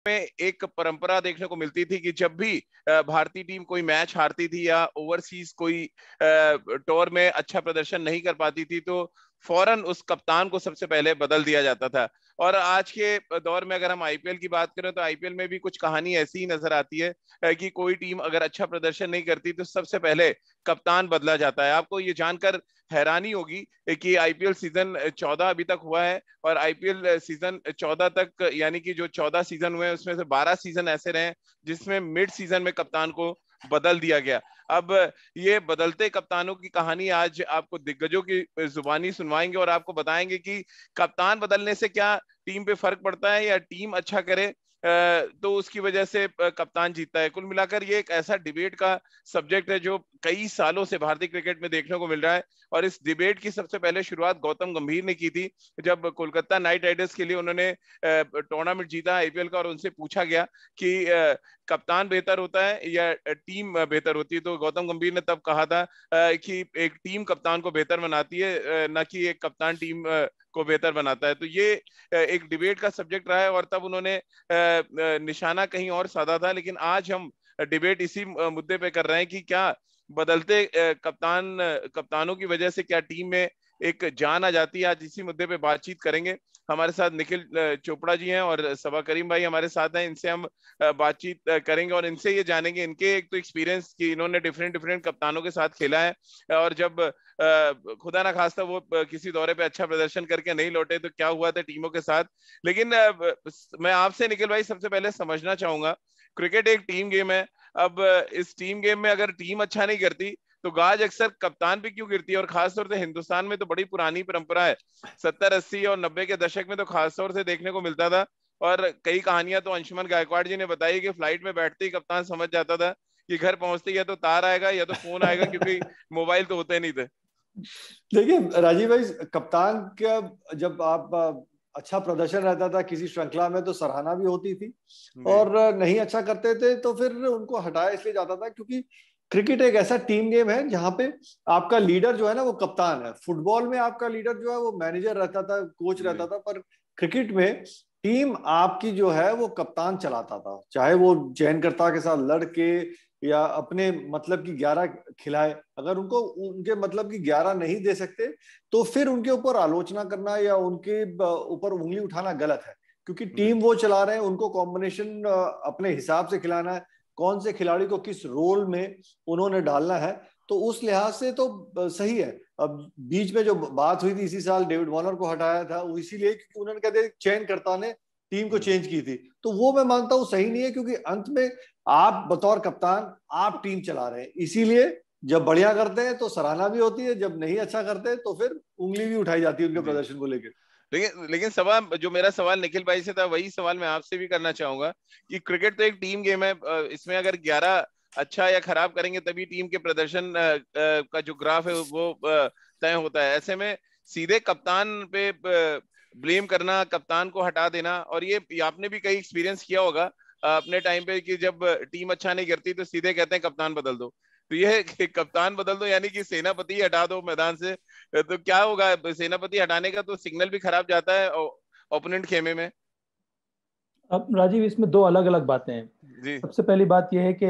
में एक परंपरा देखने को मिलती थी कि जब भी भारतीय टीम कोई मैच हारती थी या ओवरसीज कोई टूर में अच्छा प्रदर्शन नहीं कर पाती थी तो फौरन उस कप्तान को सबसे पहले बदल दिया जाता था। और आज के दौर में अगर हम आईपीएल की बात करें तो आईपीएल में भी कुछ कहानी ऐसी ही नजर आती है कि कोई टीम अगर अच्छा प्रदर्शन नहीं करती तो सबसे पहले कप्तान बदला जाता है। आपको ये जानकर हैरानी होगी कि आईपीएल सीजन 14 अभी तक हुआ है और आईपीएल सीजन 14 तक यानी कि जो 14 सीजन हुए हैं उसमें से 12 सीजन ऐसे रहे जिसमें मिड सीजन में कप्तान को बदल दिया गया। अब ये बदलते कप्तानों की कहानी आज आपको दिग्गजों की जुबानी सुनवाएंगे और आपको बताएंगे कि कप्तान बदलने से क्या टीम पे फर्क पड़ता है या टीम अच्छा करे तो उसकी वजह से कप्तान जीतता है। कुल मिलाकर ये एक ऐसा डिबेट का सब्जेक्ट है जो कई सालों से भारतीय क्रिकेट में देखने को मिल रहा है और इस डिबेट की सबसे पहले शुरुआत गौतम गंभीर ने की थी जब कोलकाता नाइट राइडर्स के लिए उन्होंने टूर्नामेंट जीता आईपीएल का और उनसे पूछा गया कि कप्तान बेहतर होता है या टीम बेहतर होती है। तो गौतम गंभीर ने तब कहा था कि एक टीम कप्तान को बेहतर बनाती है न कि एक कप्तान टीम को बेहतर बनाता है। तो ये एक डिबेट का सब्जेक्ट रहा है और तब उन्होंने निशाना कहीं और साधा था। लेकिन आज हम डिबेट इसी मुद्दे पे कर रहे हैं कि क्या बदलते कप्तानों की वजह से क्या टीम में एक जान आ जाती है। आज इसी मुद्दे पे बातचीत करेंगे। हमारे साथ निखिल चोपड़ा जी हैं और सबा करीम भाई हमारे साथ हैं। इनसे हम बातचीत करेंगे और इनसे ये जानेंगे इनके एक तो एक्सपीरियंस कि इन्होंने डिफरेंट डिफरेंट कप्तानों के साथ खेला है और जब खुदा ना खास्ता वो किसी दौरे पे अच्छा प्रदर्शन करके नहीं लौटे तो क्या हुआ था टीमों के साथ। लेकिन मैं आपसे निखिल भाई सबसे पहले समझना चाहूंगा, क्रिकेट एक टीम गेम है। अब इस टीम गेम में अगर टीम अच्छा नहीं करती तो गाज अक्सर कप्तान पे क्यों गिरती है और खासतौर से हिंदुस्तान में तो बड़ी पुरानी परंपरा है। 70 80 और 90 के दशक में तो खासतौर से देखने को मिलता था और कई कहानियां तो अंशुमन गायकवाड़ जी ने बताई कि फ्लाइट में बैठते ही कप्तान समझ जाता था कि घर पहुंचते या तो तार आएगा या तो फोन आएगा क्योंकि मोबाइल तो होते नहीं थे। देखिए राजीव भाई, कप्तान का जब आप अच्छा प्रदर्शन रहता था किसी श्रृंखला में तो सराहना भी होती थी और नहीं अच्छा करते थे तो फिर उनको हटाया इसलिए जाता था क्योंकि क्रिकेट एक ऐसा टीम गेम है जहां पे आपका लीडर जो है ना वो कप्तान है। फुटबॉल में आपका लीडर जो है वो मैनेजर रहता था, कोच रहता था, पर क्रिकेट में टीम आपकी जो है वो कप्तान चलाता था। चाहे वो चयनकर्ता के साथ लड़ के या अपने मतलब की 11 खिलाए, अगर उनको उनके मतलब की 11 नहीं दे सकते तो फिर उनके ऊपर आलोचना करना या उनके ऊपर उंगली उठाना गलत है क्योंकि टीम वो चला रहे हैं, उनको कॉम्बिनेशन अपने हिसाब से खिलाना है, कौन से खिलाड़ी को किस रोल में उन्होंने डालना है। तो उस लिहाज से तो सही है। अब बीच में जो बात हुई थी इसी साल डेविड वॉर्नर को हटाया था वो इसीलिए क्योंकि उन्होंने कहते चयनकर्ता ने टीम को चेंज की थी, तो वो मैं मानता हूं सही नहीं है क्योंकि अंत में आप बतौर कप्तान आप टीम चला रहे हैं। इसीलिए जब बढ़िया करते हैं तो सराहना भी होती है, जब नहीं अच्छा करते तो फिर उंगली भी उठाई जाती है उनके प्रदर्शन को लेकर। लेकिन सवाल जो मेरा सवाल निखिल भाई से था वही सवाल मैं आपसे भी करना चाहूंगा कि क्रिकेट तो एक टीम गेम है। इसमें अगर 11 अच्छा या खराब करेंगे तभी टीम के प्रदर्शन का जो ग्राफ है वो तय होता है। ऐसे में सीधे कप्तान पे ब्लेम करना, कप्तान को हटा देना, और ये आपने भी कई एक्सपीरियंस किया होगा अपने टाइम पे कि जब टीम अच्छा नहीं करती तो सीधे कहते हैं कप्तान बदल दो। तो ये कप्तान बदल दो यानी कि सेनापति हटा दो मैदान से, तो क्या होगा? सेनापति हटाने का तो सिग्नल भी खराब जाता है ओपोनेंट खेमे में। अब राजीव इसमें दो अलग अलग बातें हैं। सबसे पहली बात यह है कि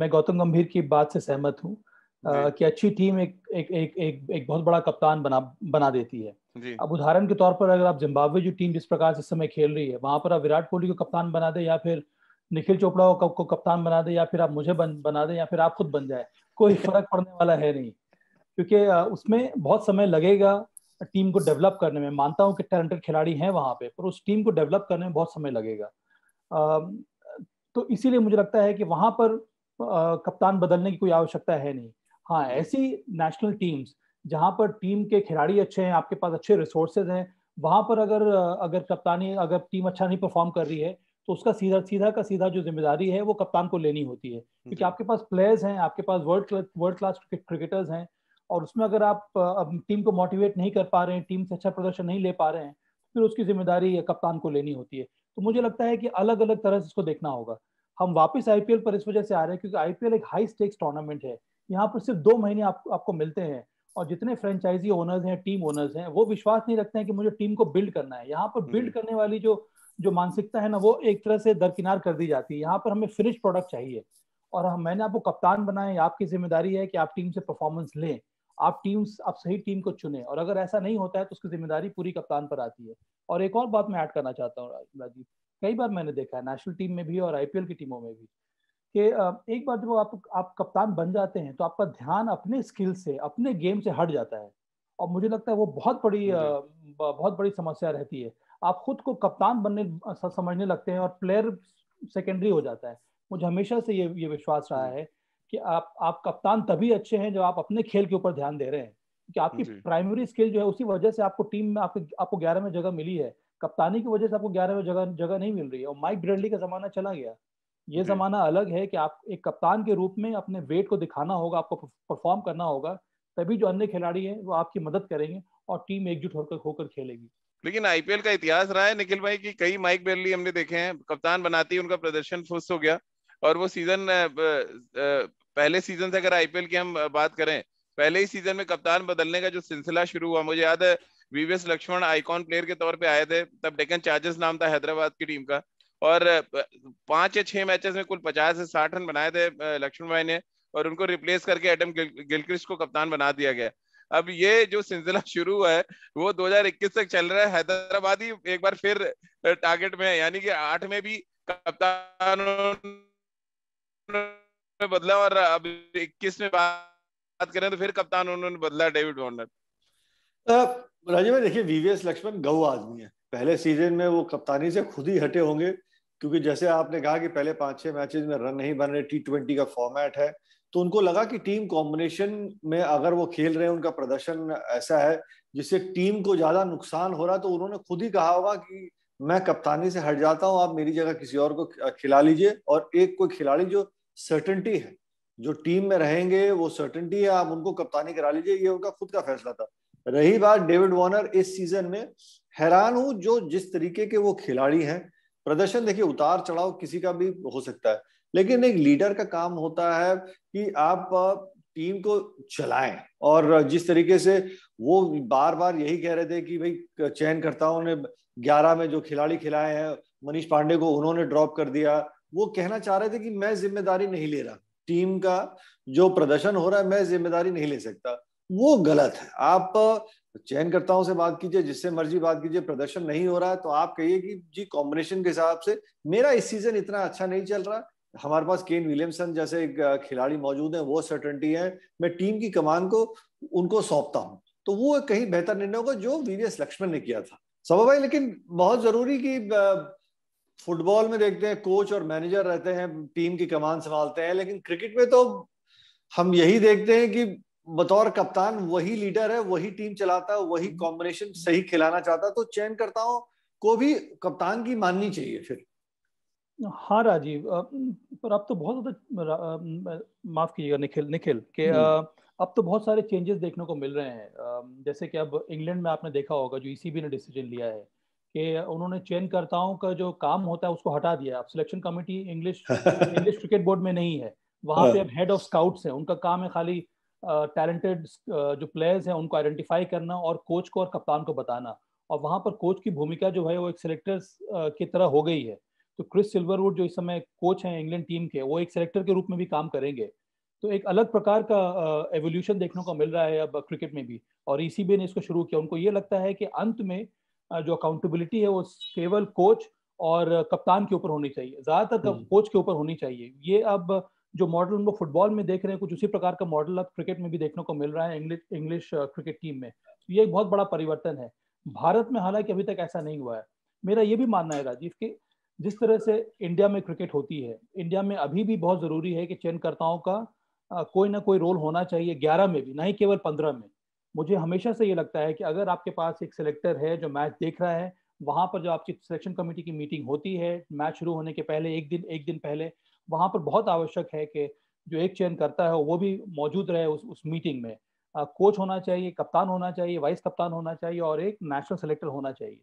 मैं गौतम गंभीर की बात से सहमत हूँ कि अच्छी टीम एक बहुत बड़ा कप्तान बना देती है। अब उदाहरण के तौर पर अगर आप जिम्बाब्वे जो टीम जिस प्रकार से इस समय खेल रही है वहां पर आप विराट कोहली को कप्तान बना दे या फिर निखिल चोपड़ा को कप्तान बना दे या फिर आप मुझे बना दे या फिर आप खुद बन जाए, कोई फर्क पड़ने वाला है नहीं क्योंकि उसमें बहुत समय लगेगा टीम को डेवलप करने में। मानता हूं कि टैलेंटेड खिलाड़ी हैं वहां पे, पर उस टीम को डेवलप करने में बहुत समय लगेगा। तो इसीलिए मुझे लगता है कि वहां पर कप्तान बदलने की कोई आवश्यकता है नहीं। हाँ, ऐसी नेशनल टीम्स जहां पर टीम के खिलाड़ी अच्छे हैं, आपके पास अच्छे रिसोर्सेज हैं, वहां पर अगर टीम अच्छा नहीं परफॉर्म कर रही है तो उसका सीधा जो जिम्मेदारी है वो कप्तान को लेनी होती है क्योंकि आपके पास प्लेयर्स हैं, आपके पास वर्ल्ड क्लास क्रिकेटर्स हैं और उसमें अगर आप टीम को मोटिवेट नहीं कर पा रहे हैं, टीम से अच्छा प्रदर्शन नहीं ले पा रहे हैं, फिर उसकी जिम्मेदारी कप्तान को लेनी होती है। तो मुझे लगता है कि अलग अलग तरह से इसको देखना होगा। हम वापस आईपीएल पर इस वजह से आ रहे हैं क्योंकि आईपीएल एक हाई स्टेक्स टूर्नामेंट है। यहाँ पर सिर्फ 2 महीने आपको मिलते हैं और जितने फ्रेंचाइजी ओनर्स हैं, टीम ओनर्स हैं, वो विश्वास नहीं रखते हैं कि मुझे टीम को बिल्ड करना है। यहाँ पर बिल्ड करने वाली जो जो मानसिकता है ना वो एक तरह से दरकिनार कर दी जाती है। यहाँ पर हमें फिनिश प्रोडक्ट चाहिए, और मैंने आपको कप्तान बनाया, आपकी जिम्मेदारी है कि आप टीम से परफॉर्मेंस लें, आप सही टीम को चुने, और अगर ऐसा नहीं होता है तो उसकी जिम्मेदारी पूरी कप्तान पर आती है। और एक और बात मैं ऐड करना चाहता हूँ राजीव, कई बार मैंने देखा है नेशनल टीम में भी और आईपीएल की टीमों में भी कि एक बार जब आप कप्तान बन जाते हैं तो आपका ध्यान अपने स्किल से, अपने गेम से हट जाता है, और मुझे लगता है वो बहुत बड़ी समस्या रहती है। आप खुद को कप्तान समझने लगते हैं और प्लेयर सेकेंडरी हो जाता है। मुझे हमेशा से ये विश्वास रहा है कि आप कप्तान तभी अच्छे हैं जब आप अपने खेल के ऊपर ध्यान दे रहे हैं, कि आपकी प्राइमरी स्किल जो है उसी वजह से आपको टीम में आपको 11 में जगह मिली है। कप्तानी की वजह से आपको 11 में जगह नहीं मिल रही है। और माइक ब्रेडली का जमाना चला गया, ये जमाना अलग है कि आप एक कप्तान के रूप में अपने वेट को दिखाना होगा, आपको परफॉर्म करना होगा, तभी जो अन्य खिलाड़ी हैं वो आपकी मदद करेंगे और टीम एकजुट होकर खेलेगी। लेकिन आईपीएल का इतिहास रहा है निखिल भाई कि कई माइक ब्रेडली हमने देखे हैं, कप्तान बनाती उनका प्रदर्शन फुस हो गया, और वो सीजन पहले सीजन से अगर आईपीएल की हम बात करें, पहले ही सीजन में कप्तान बदलने का जो सिलसिला शुरू हुआ, मुझे याद है वीवीएस लक्ष्मण आइकॉन प्लेयर के तौर पे आए थे, तब डेक्कन चार्जर्स नाम था हैदराबाद की टीम का, और 5 या 6 मैचेस में कुल 50 से 60 रन बनाए थे लक्ष्मण भाई ने, और उनको रिप्लेस करके एडम गिलक्रिस्ट को कप्तान बना दिया गया। अब ये जो सिलसिला शुरू हुआ है वो 2021 तक चल रहा है। हैदराबाद ही एक बार फिर टारगेट में है, यानी कि 8 में भी कप्तान बदला, और अब 21 में बात करें तो फिर कप्तान उन्होंने बदला, डेविड वार्नर। राजीव भाई देखिए, वीवीएस लक्ष्मण गौ आदमी है। पहले सीजन में वो कप्तानी से खुद ही हटे होंगे, क्योंकि जैसे आपने कहा कि पहले 5-6 मैचेस में रन नहीं बन रहे, T20 का फॉर्मेट है, तो उनको लगा कि टीम कॉम्बिनेशन में अगर वो खेल रहे हैं, उनका प्रदर्शन ऐसा है जिससे टीम को ज्यादा नुकसान हो रहा है, तो उन्होंने खुद ही कहा होगा कि मैं कप्तानी से हट जाता हूं, आप मेरी जगह किसी और को खिला लीजिए, और एक कोई खिलाड़ी जो सर्टेनिटी है, जो टीम में रहेंगे, वो सर्टेनिटी है, आप उनको कप्तानी करा लीजिए। ये उनका खुद का फैसला था। रही बात डेविड वार्नर, इस सीजन में हैरान हूं जो जिस तरीके के वो खिलाड़ी हैं। प्रदर्शन देखिए, उतार चढ़ाव किसी का भी हो सकता है, लेकिन एक लीडर का काम होता है कि आप टीम को चलाएं। और जिस तरीके से वो बार बार यही कह रहे थे कि भाई चयनकर्ताओं ने 11 में जो खिलाड़ी खिलाए हैं, मनीष पांडे को उन्होंने ड्रॉप कर दिया, वो कहना चाह रहे थे कि मैं जिम्मेदारी नहीं ले रहा, टीम का जो प्रदर्शन हो रहा है मैं जिम्मेदारी नहीं ले सकता। वो गलत है। आप चयनकर्ताओं से बात कीजिए, जिससे मर्जी बात कीजिए, प्रदर्शन नहीं हो रहा है तो आप कहिए कि जी कॉम्बिनेशन के हिसाब से मेरा इस सीजन इतना अच्छा नहीं चल रहा, हमारे पास केन विलियमसन जैसे एक खिलाड़ी मौजूद हैं, वो सर्टेनिटी है, मैं टीम की कमान को उनको सौंपता हूं, तो वो कहीं बेहतर निर्णय होगा जो वीवीएस लक्ष्मण ने किया था। सभा भाई, लेकिन बहुत जरूरी कि फुटबॉल में देखते हैं कोच और मैनेजर रहते हैं, टीम की कमान संभालते हैं, लेकिन क्रिकेट में तो हम यही देखते हैं कि बतौर कप्तान वही लीडर है, वही टीम चलाता है, वही कॉम्बिनेशन सही खिलाना चाहता है, तो चयनकर्ताओं को भी कप्तान की माननी चाहिए फिर। हाँ राजीव, पर अब तो बहुत ज्यादा, माफ कीजिएगा निखिल के अब तो बहुत सारे चेंजेस देखने को मिल रहे हैं। जैसे कि अब इंग्लैंड में आपने देखा होगा जो ईसीबी ने डिसीजन लिया है कि उन्होंने चयनकर्ताओं का जो काम होता है उसको हटा दिया। अब selection committee English cricket board में नहीं है, वहां पे अब हेड ऑफ स्काउट्स है, उनका काम है खाली टैलेंटेड जो प्लेयर्स हैं उनको आइडेंटिफाई करना और कोच को और कप्तान को बताना। और वहां पर कोच की भूमिका जो है वो एक सिलेक्टर्स की तरह हो गई है। तो क्रिस सिल्वरवुड जो इस समय कोच हैं इंग्लैंड टीम के, वो एक सेलेक्टर के रूप में भी काम करेंगे। तो एक अलग प्रकार का एवोल्यूशन देखने को मिल रहा है अब क्रिकेट में भी, और ईसीबी ने इसको शुरू किया। उनको ये लगता है कि अंत में जो अकाउंटेबिलिटी है वो केवल कोच और कप्तान के ऊपर होनी चाहिए, ज्यादातर कोच के ऊपर होनी चाहिए। ये अब जो मॉडल उनको फुटबॉल में देख रहे हैं, कुछ उसी प्रकार का मॉडल अब क्रिकेट में भी देखने को मिल रहा है इंग्लिश क्रिकेट टीम में। ये एक बहुत बड़ा परिवर्तन है। भारत में हालांकि अभी तक ऐसा नहीं हुआ है। मेरा ये भी मानना है राजीव कि जिस तरह से इंडिया में क्रिकेट होती है, इंडिया में अभी भी बहुत जरूरी है कि चयनकर्ताओं का कोई ना कोई रोल होना चाहिए, 11 में भी, ना ही केवल 15 में। मुझे हमेशा से ये लगता है कि अगर आपके पास एक सिलेक्टर है जो मैच देख रहा है, वहां पर जो आपकी सिलेक्शन कमेटी की मीटिंग होती है मैच शुरू होने के पहले एक दिन पहले, वहां पर बहुत आवश्यक है कि जो एक चयन करता है वो भी मौजूद रहे उस मीटिंग में। कोच होना चाहिए, कप्तान होना चाहिए, वाइस कप्तान होना चाहिए, और एक नेशनल सेलेक्टर होना चाहिए।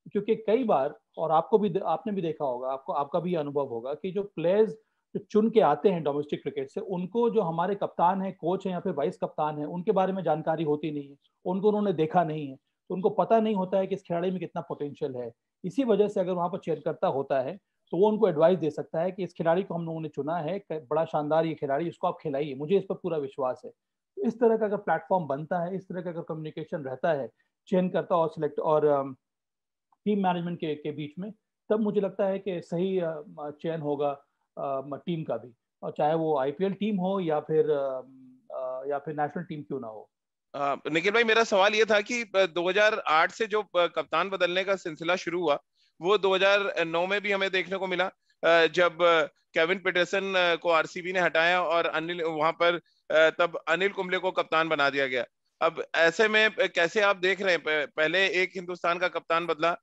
क्योंकि कई बार, और आपने भी देखा होगा, आपका भी अनुभव होगा कि जो प्लेयर्स जो चुन के आते हैं डोमेस्टिक क्रिकेट से, उनको जो हमारे कप्तान है, कोच है या फिर वाइस कप्तान है, उनके बारे में जानकारी होती नहीं है, उनको उन्होंने देखा नहीं है, तो उनको पता नहीं होता है कि इस खिलाड़ी में कितना पोटेंशियल है, इसी वजह से अगर वहाँ पर चयनकर्ता होता है तो वो उनको एडवाइस दे सकता है कि इस खिलाड़ी को हम लोगों ने चुना है, बड़ा शानदार ये खिलाड़ी, इसको आप खिलाइए, मुझे इस पर पूरा विश्वास है। तो इस तरह का अगर प्लेटफॉर्म बनता है, इस तरह का अगर कम्युनिकेशन रहता है चयनकर्ता और सिलेक्ट और टीम मैनेजमेंट के बीच में, तब मुझे लगता है कि सही चयन होगा टीम का भी, और चाहे वो आईपीएल टीम हो या फिर नेशनल टीम क्यों ना हो। निखिल भाई, मेरा सवाल ये था कि 2008 से जो कप्तान बदलने का सिलसिला शुरू हुआ, वो 2009 में भी हमें देखने को मिला, जब केविन पीटरसन को आरसीबी ने हटाया और अनिल वहां पर तब अनिल कुंबले को कप्तान बना दिया गया। अब ऐसे में कैसे आप देख रहे हैं, पहले एक हिंदुस्तान का कप्तान बदला,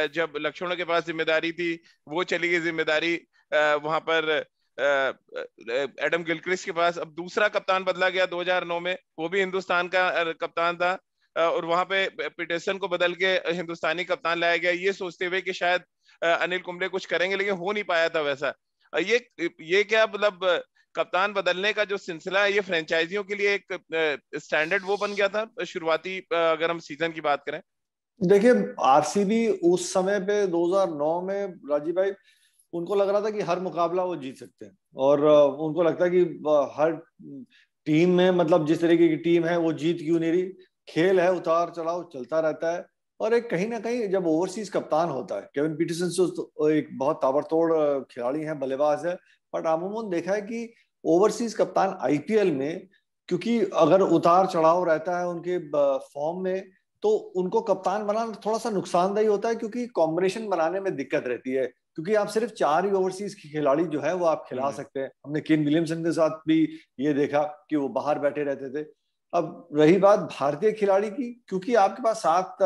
जब लक्ष्मण के पास जिम्मेदारी थी, वो चली गई जिम्मेदारी वहां पर एडम गिलक्रिस्ट के पास। अब दूसरा कप्तान बदला गया 2009 में, वो भी हिंदुस्तान का कप्तान था, और वहां पे पीटरसन को बदल के हिंदुस्तानी कप्तान लाया गया, ये सोचते हुए कि शायद अनिल कुंबले कुछ करेंगे, लेकिन हो नहीं पाया था वैसा। ये क्या मतलब कप्तान बदलने का जो सिलसिला है, ये फ्रेंचाइजियों के लिए एक स्टैंडर्ड वो बन गया था शुरुआती, अगर हम सीजन की बात करें? देखिए, आरसीबी उस समय पे 2009 में राजीव भाई, उनको लग रहा था कि हर मुकाबला वो जीत सकते हैं, और उनको लगता है कि हर टीम में, मतलब जिस तरीके की टीम है वो जीत क्यों नहीं रही, खेल है, उतार चढ़ाव चलता रहता है। और एक कहीं ना कहीं जब ओवरसीज कप्तान होता है, केविन पीटरसन तो एक बहुत ताबड़तोड़ खिलाड़ी है, बल्लेबाज है, बट अमूमन देखा है कि ओवरसीज कप्तान आईपीएल में, क्योंकि अगर उतार चढ़ाव रहता है उनके फॉर्म में, तो उनको कप्तान बनाना थोड़ा सा नुकसानदायी होता है, क्योंकि कॉम्बिनेशन बनाने में दिक्कत रहती है, क्योंकि आप सिर्फ 4 ही ओवरसीज की खिलाड़ी जो है वो आप खिला सकते हैं। हमने केन विलियमसन के साथ भी ये देखा कि वो बाहर बैठे रहते थे। अब रही बात भारतीय खिलाड़ी की, क्योंकि आपके पास 7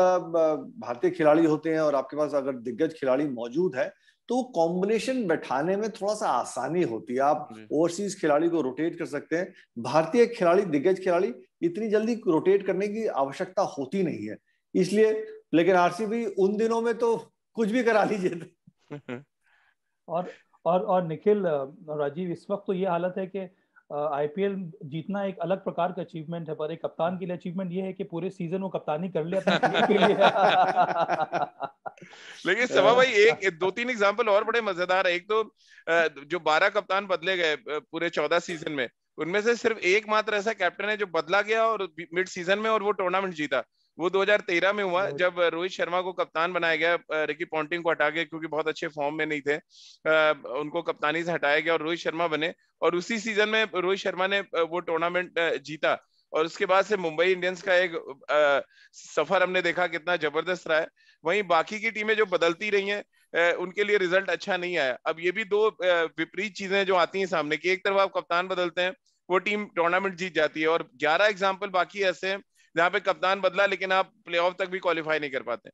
भारतीय खिलाड़ी होते हैं और आपके पास अगर दिग्गज खिलाड़ी मौजूद है, तो कॉम्बिनेशन बैठाने में थोड़ा सा आसानी होती है, आप ओवरसीज खिलाड़ी को रोटेट कर सकते हैं। भारतीय खिलाड़ी, दिग्गज खिलाड़ी इतनी जल्दी रोटेट करने की आवश्यकता होती नहीं है, इसलिए। लेकिन आरसीबी उन दिनों में तो कुछ भी करा लीजिए। और निखिल, राजीव, इस वक्त तो ये हालत है कि आईपीएल जीतना एक अलग प्रकार का अचीवमेंट है, पर एक कप्तान के लिए अचीवमेंट ये है कि पूरे सीजन वो कप्तानी कर ले अपने टीम के लिए। लेकिन सभा भाई, एक 2-3 एग्जांपल और बड़े मजेदार है। एक तो जो 12 कप्तान बदले गए पूरे 14 सीजन में, उनमें से सिर्फ एक मात्र ऐसा कैप्टन है जो बदला गया और मिड सीजन में, और वो टूर्नामेंट जीता। वो 2013 में हुआ, जब रोहित शर्मा को कप्तान बनाया गया, रिकी पॉन्टिंग को हटा के, क्योंकि बहुत अच्छे फॉर्म में नहीं थे, उनको कप्तानी से हटाया गया और रोहित शर्मा बने, और उसी सीजन में रोहित शर्मा ने वो टूर्नामेंट जीता। और उसके बाद से मुंबई इंडियंस का एक सफर हमने देखा कितना जबरदस्त रहा है। वहीं बाकी की टीमें जो बदलती रही हैं, उनके लिए रिजल्ट अच्छा नहीं आया। अब ये भी दो विपरीत चीजें जो आती हैं सामने, कि एक तरफ आप कप्तान बदलते हैं, वो टीम टूर्नामेंट जीत जाती है, और 11 एग्जाम्पल बाकी ऐसे हैं जहाँ पे कप्तान बदला लेकिन आप प्लेऑफ तक भी क्वालिफाई नहीं कर पाते।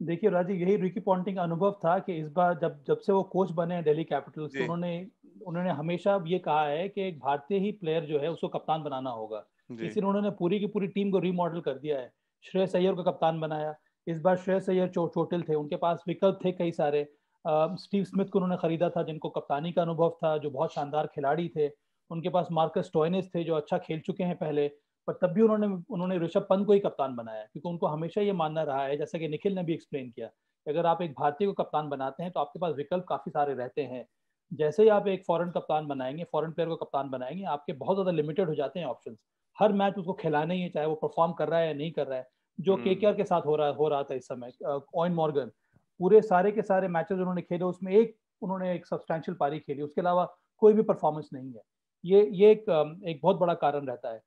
देखिए राजीव, यही रिकी पॉन्टिंग का अनुभव था कि इस बार जब से वो कोच बने हैं दिल्ली कैपिटल्स, तो उन्होंने हमेशा ये कहा है कि एक भारतीय ही प्लेयर जो है उसको कप्तान बनाना होगा। इसीलिए उन्होंने पूरी की पूरी टीम को रीमॉडल कर दिया है। श्रेयस अय्यर को कप्तान बनाया। इस बार श्रेयस अय्यर चोटिल थे, उनके पास विकल्प थे कई सारे। स्टीव स्मिथ को उन्होंने खरीदा था, जिनको कप्तानी का अनुभव था, जो बहुत शानदार खिलाड़ी थे। उनके पास मार्कस स्टोइनिस थे, जो अच्छा खेल चुके हैं पहले, पर तब भी उन्होंने ऋषभ पंत को ही कप्तान बनाया, क्योंकि उनको हमेशा ये मानना रहा है, जैसा कि निखिल ने भी एक्सप्लेन किया, कि अगर आप एक भारतीय को कप्तान बनाते हैं तो आपके पास विकल्प काफी सारे रहते हैं। जैसे ही आप एक फॉरेन कप्तान बनाएंगे, फॉरेन प्लेयर को कप्तान बनाएंगे, आपके बहुत ज्यादा लिमिटेड हो जाते हैं ऑप्शंस। हर मैच उसको खिलाना ही है, चाहे वो परफॉर्म कर रहा है या नहीं कर रहा है, जो केकेआर के साथ हो रहा था इस समय। ओवेन मॉर्गन पूरे सारे के सारे मैचेस उन्होंने खेले, उसमें उन्होंने एक सब्सटैंशियल पारी खेली, उसके अलावा कोई भी परफॉर्मेंस नहीं है। ये एक बहुत बड़ा कारण रहता है।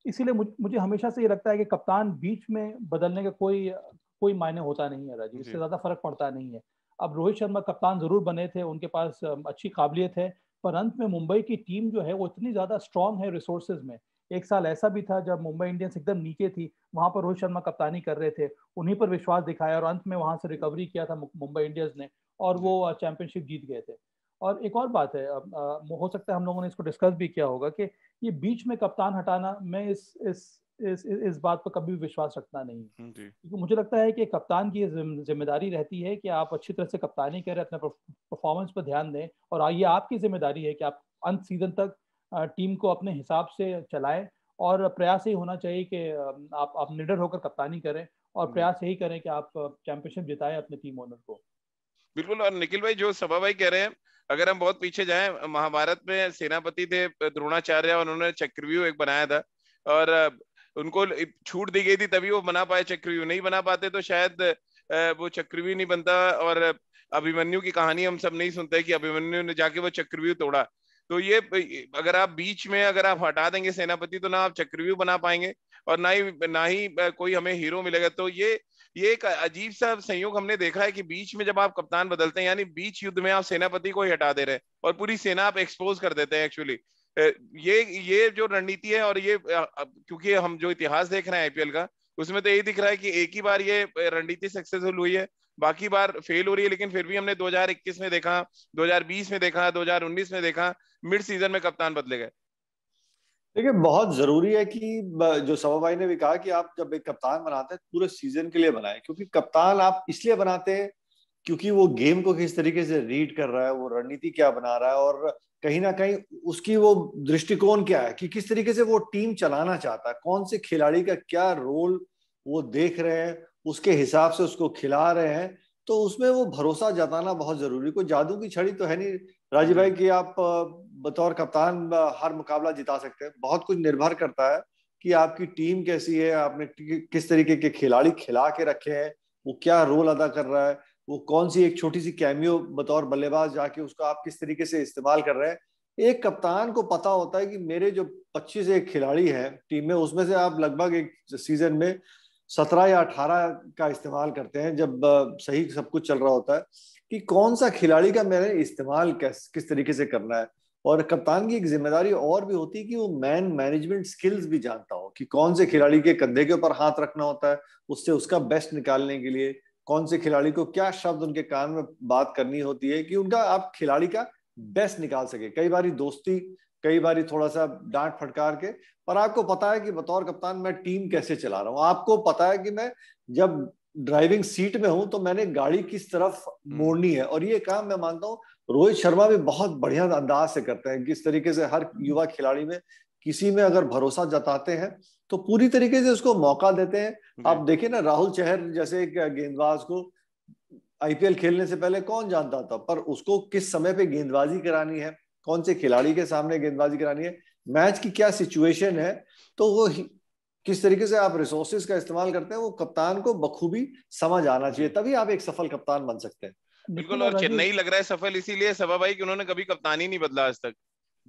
इसीलिए मुझे हमेशा से ये लगता है कि कप्तान बीच में बदलने का कोई मायने होता नहीं है राजीव, इससे ज्यादा फर्क पड़ता नहीं है। अब रोहित शर्मा कप्तान जरूर बने थे, उनके पास अच्छी काबिलियत है, पर अंत में मुंबई की टीम जो है वो इतनी ज्यादा स्ट्रांग है रिसोर्सेज में। एक साल ऐसा भी था जब मुंबई इंडियंस एकदम नीचे थी, वहां पर रोहित शर्मा कप्तानी कर रहे थे, उन्हीं पर विश्वास दिखाया और अंत में वहां से रिकवरी किया था मुंबई इंडियंस ने, और वो चैंपियनशिप जीत गए थे। और एक और बात है, हो सकता है हम लोगों ने इसको डिस्कस भी किया होगा, कि ये बीच में कप्तान हटाना, मैं इस बात पर कभी विश्वास रखता नहीं, क्योंकि मुझे लगता है कि कप्तान की जिम्मेदारी रहती है कि आप अच्छी तरह से कप्तानी करें, अपने परफॉर्मेंस पर ध्यान दें, और ये आपकी जिम्मेदारी है कि आप अंत सीजन तक टीम को अपने हिसाब से चलाएं, और प्रयास ही होना चाहिए कि आप निडर होकर कप्तानी करें और प्रयास यही करें कि आप चैंपियनशिप जिताएं अपने टीम ओनर को। बिल्कुल। और निखिल भाई, जो सभा भाई कह रहे हैं, अगर हम बहुत पीछे जाएं, महाभारत में सेनापति थे द्रोणाचार्य, और उन्होंने चक्रव्यूह एक बनाया था, और उनको छूट दी गई थी तभी वो बना पाए चक्रव्यूह। नहीं बना पाते तो शायद वो चक्रव्यूह नहीं बनता। और अभिमन्यु की कहानी हम सब नहीं सुनते कि अभिमन्यु ने जाके वो चक्रव्यूह तोड़ा। तो ये अगर आप बीच में अगर आप हटा देंगे सेनापति, तो ना आप चक्रव्यूह बना पाएंगे और ना ही कोई हमें हीरो मिलेगा। तो ये एक अजीब सा संयोग हमने देखा है कि बीच में जब आप कप्तान बदलते हैं, यानी बीच युद्ध में आप सेनापति को ही हटा दे रहे हैं और पूरी सेना आप एक्सपोज कर देते हैं एक्चुअली। ये जो रणनीति है, और ये क्योंकि हम जो इतिहास देख रहे हैं आईपीएल का, उसमें तो यही दिख रहा है कि एक ही बार ये रणनीति सक्सेसफुल हुई है, बाकी बार फेल हो रही है। लेकिन फिर भी हमने 2021 में देखा, 2020 में देखा, 2019 में देखा, मिड सीजन में कप्तान बदले गए। देखिए, बहुत जरूरी है कि जो सवा भाई ने भी कहा कि आप जब एक कप्तान बनाते हैं पूरे सीजन के लिए बनाएं, क्योंकि कप्तान आप इसलिए बनाते हैं क्योंकि वो गेम को किस तरीके से रीड कर रहा है, वो रणनीति क्या बना रहा है, और कहीं ना कहीं उसकी वो दृष्टिकोण क्या है कि किस तरीके से वो टीम चलाना चाहता है, कौन से खिलाड़ी का क्या रोल वो देख रहे हैं, उसके हिसाब से उसको खिला रहे हैं। तो उसमें वो भरोसा जताना बहुत जरूरी। कोई जादू की छड़ी तो है नहीं राजीव भाई कि आप बतौर कप्तान हर मुकाबला जिता सकते हैं। बहुत कुछ निर्भर करता है कि आपकी टीम कैसी है, आपने किस तरीके के खिलाड़ी खिला के रखे हैं, वो क्या रोल अदा कर रहा है, वो कौन सी एक छोटी सी कैमियो बतौर बल्लेबाज जाके उसको आप किस तरीके से इस्तेमाल कर रहे हैं। एक कप्तान को पता होता है कि मेरे जो 25 एक खिलाड़ी हैं टीम में, उसमें से आप लगभग एक सीजन में 17 या 18 का इस्तेमाल करते हैं जब सही सब कुछ चल रहा होता है, कि कौन सा खिलाड़ी का मैंने इस्तेमाल किस तरीके से करना है। और कप्तान की एक जिम्मेदारी और भी होती है कि वो मैन मैनेजमेंट स्किल्स भी जानता हो कि कौन से खिलाड़ी के कंधे के ऊपर हाथ रखना होता है उससे उसका बेस्ट निकालने के लिए, कौन से खिलाड़ी को क्या शब्द उनके कान में बात करनी होती है कि उनका आप खिलाड़ी का बेस्ट निकाल सके। कई बारी दोस्ती, कई बारी थोड़ा सा डांट फटकार के, पर आपको पता है कि बतौर कप्तान मैं टीम कैसे चला रहा हूँ। आपको पता है कि मैं जब ड्राइविंग सीट में हूं तो मैंने गाड़ी किस तरफ मोड़नी है। और ये काम मैं मानता हूँ रोहित शर्मा भी बहुत बढ़िया अंदाज से करते हैं, किस तरीके से हर युवा खिलाड़ी में किसी में अगर भरोसा जताते हैं तो पूरी तरीके से उसको मौका देते हैं। आप देखिए ना, राहुल चहर जैसे एक गेंदबाज को आईपीएल खेलने से पहले कौन जानता था, पर उसको किस समय पे गेंदबाजी करानी है, कौन से खिलाड़ी के सामने गेंदबाजी करानी है, मैच की क्या सिचुएशन है, तो वो किस तरीके से आप रिसोर्सेज का इस्तेमाल करते हैं वो कप्तान को बखूबी समझ आना चाहिए, तभी आप एक सफल कप्तान बन सकते हैं। बिल्कुल। और चेन्नई लग रहा है सफल इसीलिए सभा भाई कि उन्होंने कभी कप्तान ही नहीं बदला आज तक।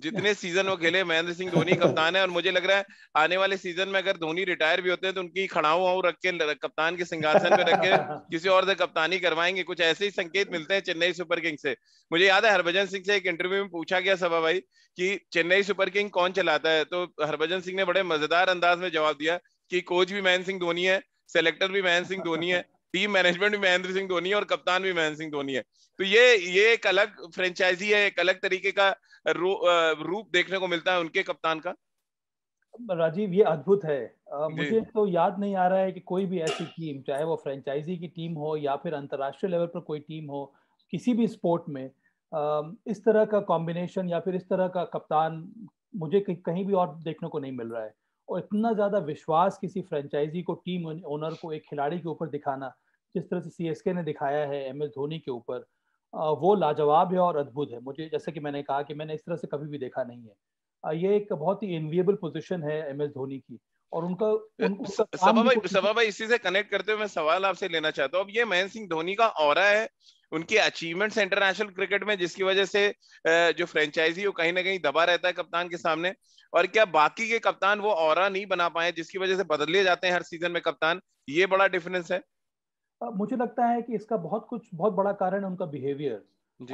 जितने सीजन वो खेले, महेंद्र सिंह धोनी कप्तान है, और मुझे लग रहा है आने वाले सीजन में अगर धोनी रिटायर भी होते हैं तो उनकी खड़ाऊ रख के कप्तान के सिंहासन पे रख के किसी और से कप्तानी करवाएंगे। कुछ ऐसे ही संकेत मिलते हैं चेन्नई सुपर किंग्स से। मुझे याद है हरभजन सिंह से एक इंटरव्यू में पूछा गया सभा भाई कि चेन्नई सुपर किंग कौन चलाता है, तो हरभजन सिंह ने बड़े मजेदार अंदाज में जवाब दिया कि कोच भी महेंद्र सिंह धोनी है, सेलेक्टर भी महेंद्र सिंह धोनी है, टीम मैनेजमेंट भी महेंद्र सिंह धोनी है, और कप्तान भी महेंद्र सिंह धोनी है। तो ये एक अलग फ्रेंचाइजी है, एक अलग तरीके का रूप देखने को मिलता है उनके कप्तान का। राजीव, ये अद्भुत है। मुझे तो याद नहीं आ रहा है कि कोई भी ऐसी टीम, चाहे वो फ्रेंचाइजी की टीम हो या फिर अंतर्राष्ट्रीय लेवल पर कोई टीम हो, किसी भी स्पोर्ट में इस तरह का कॉम्बिनेशन या फिर इस तरह का कप्तान मुझे कहीं भी और देखने को नहीं मिल रहा है। और इतना ज्यादा विश्वास किसी फ्रेंचाइजी को, टीम ओनर को एक खिलाड़ी के ऊपर दिखाना, जिस तरह से सीएसके ने दिखाया है एमएस धोनी के ऊपर, वो लाजवाब है और अद्भुत है। मुझे, जैसे कि मैंने कहा, कि मैंने इस तरह से कभी भी देखा नहीं है। ये एक बहुत ही एनविएबल पोजीशन है एमएस धोनी की, और उनका सभा भाई इसी से कनेक्ट करते हुए मैं सवाल आपसे लेना चाहता हूँ। अब ये महेंद्र सिंह धोनी का ऑरा है, उनकी अचीवमेंट्स इंटरनेशनल क्रिकेट में, जिसकी वजह से जो फ्रेंचाइजी वो कहीं ना कहीं दबा रहता है कप्तान के सामने, और क्या बाकी के कप्तान वो ऑरा नहीं बना पाए जिसकी वजह से बदले जाते हैं हर सीजन में कप्तान, ये बड़ा डिफरेंस है। मुझे लगता है कि इसका बहुत बड़ा कारण है उनका बिहेवियर।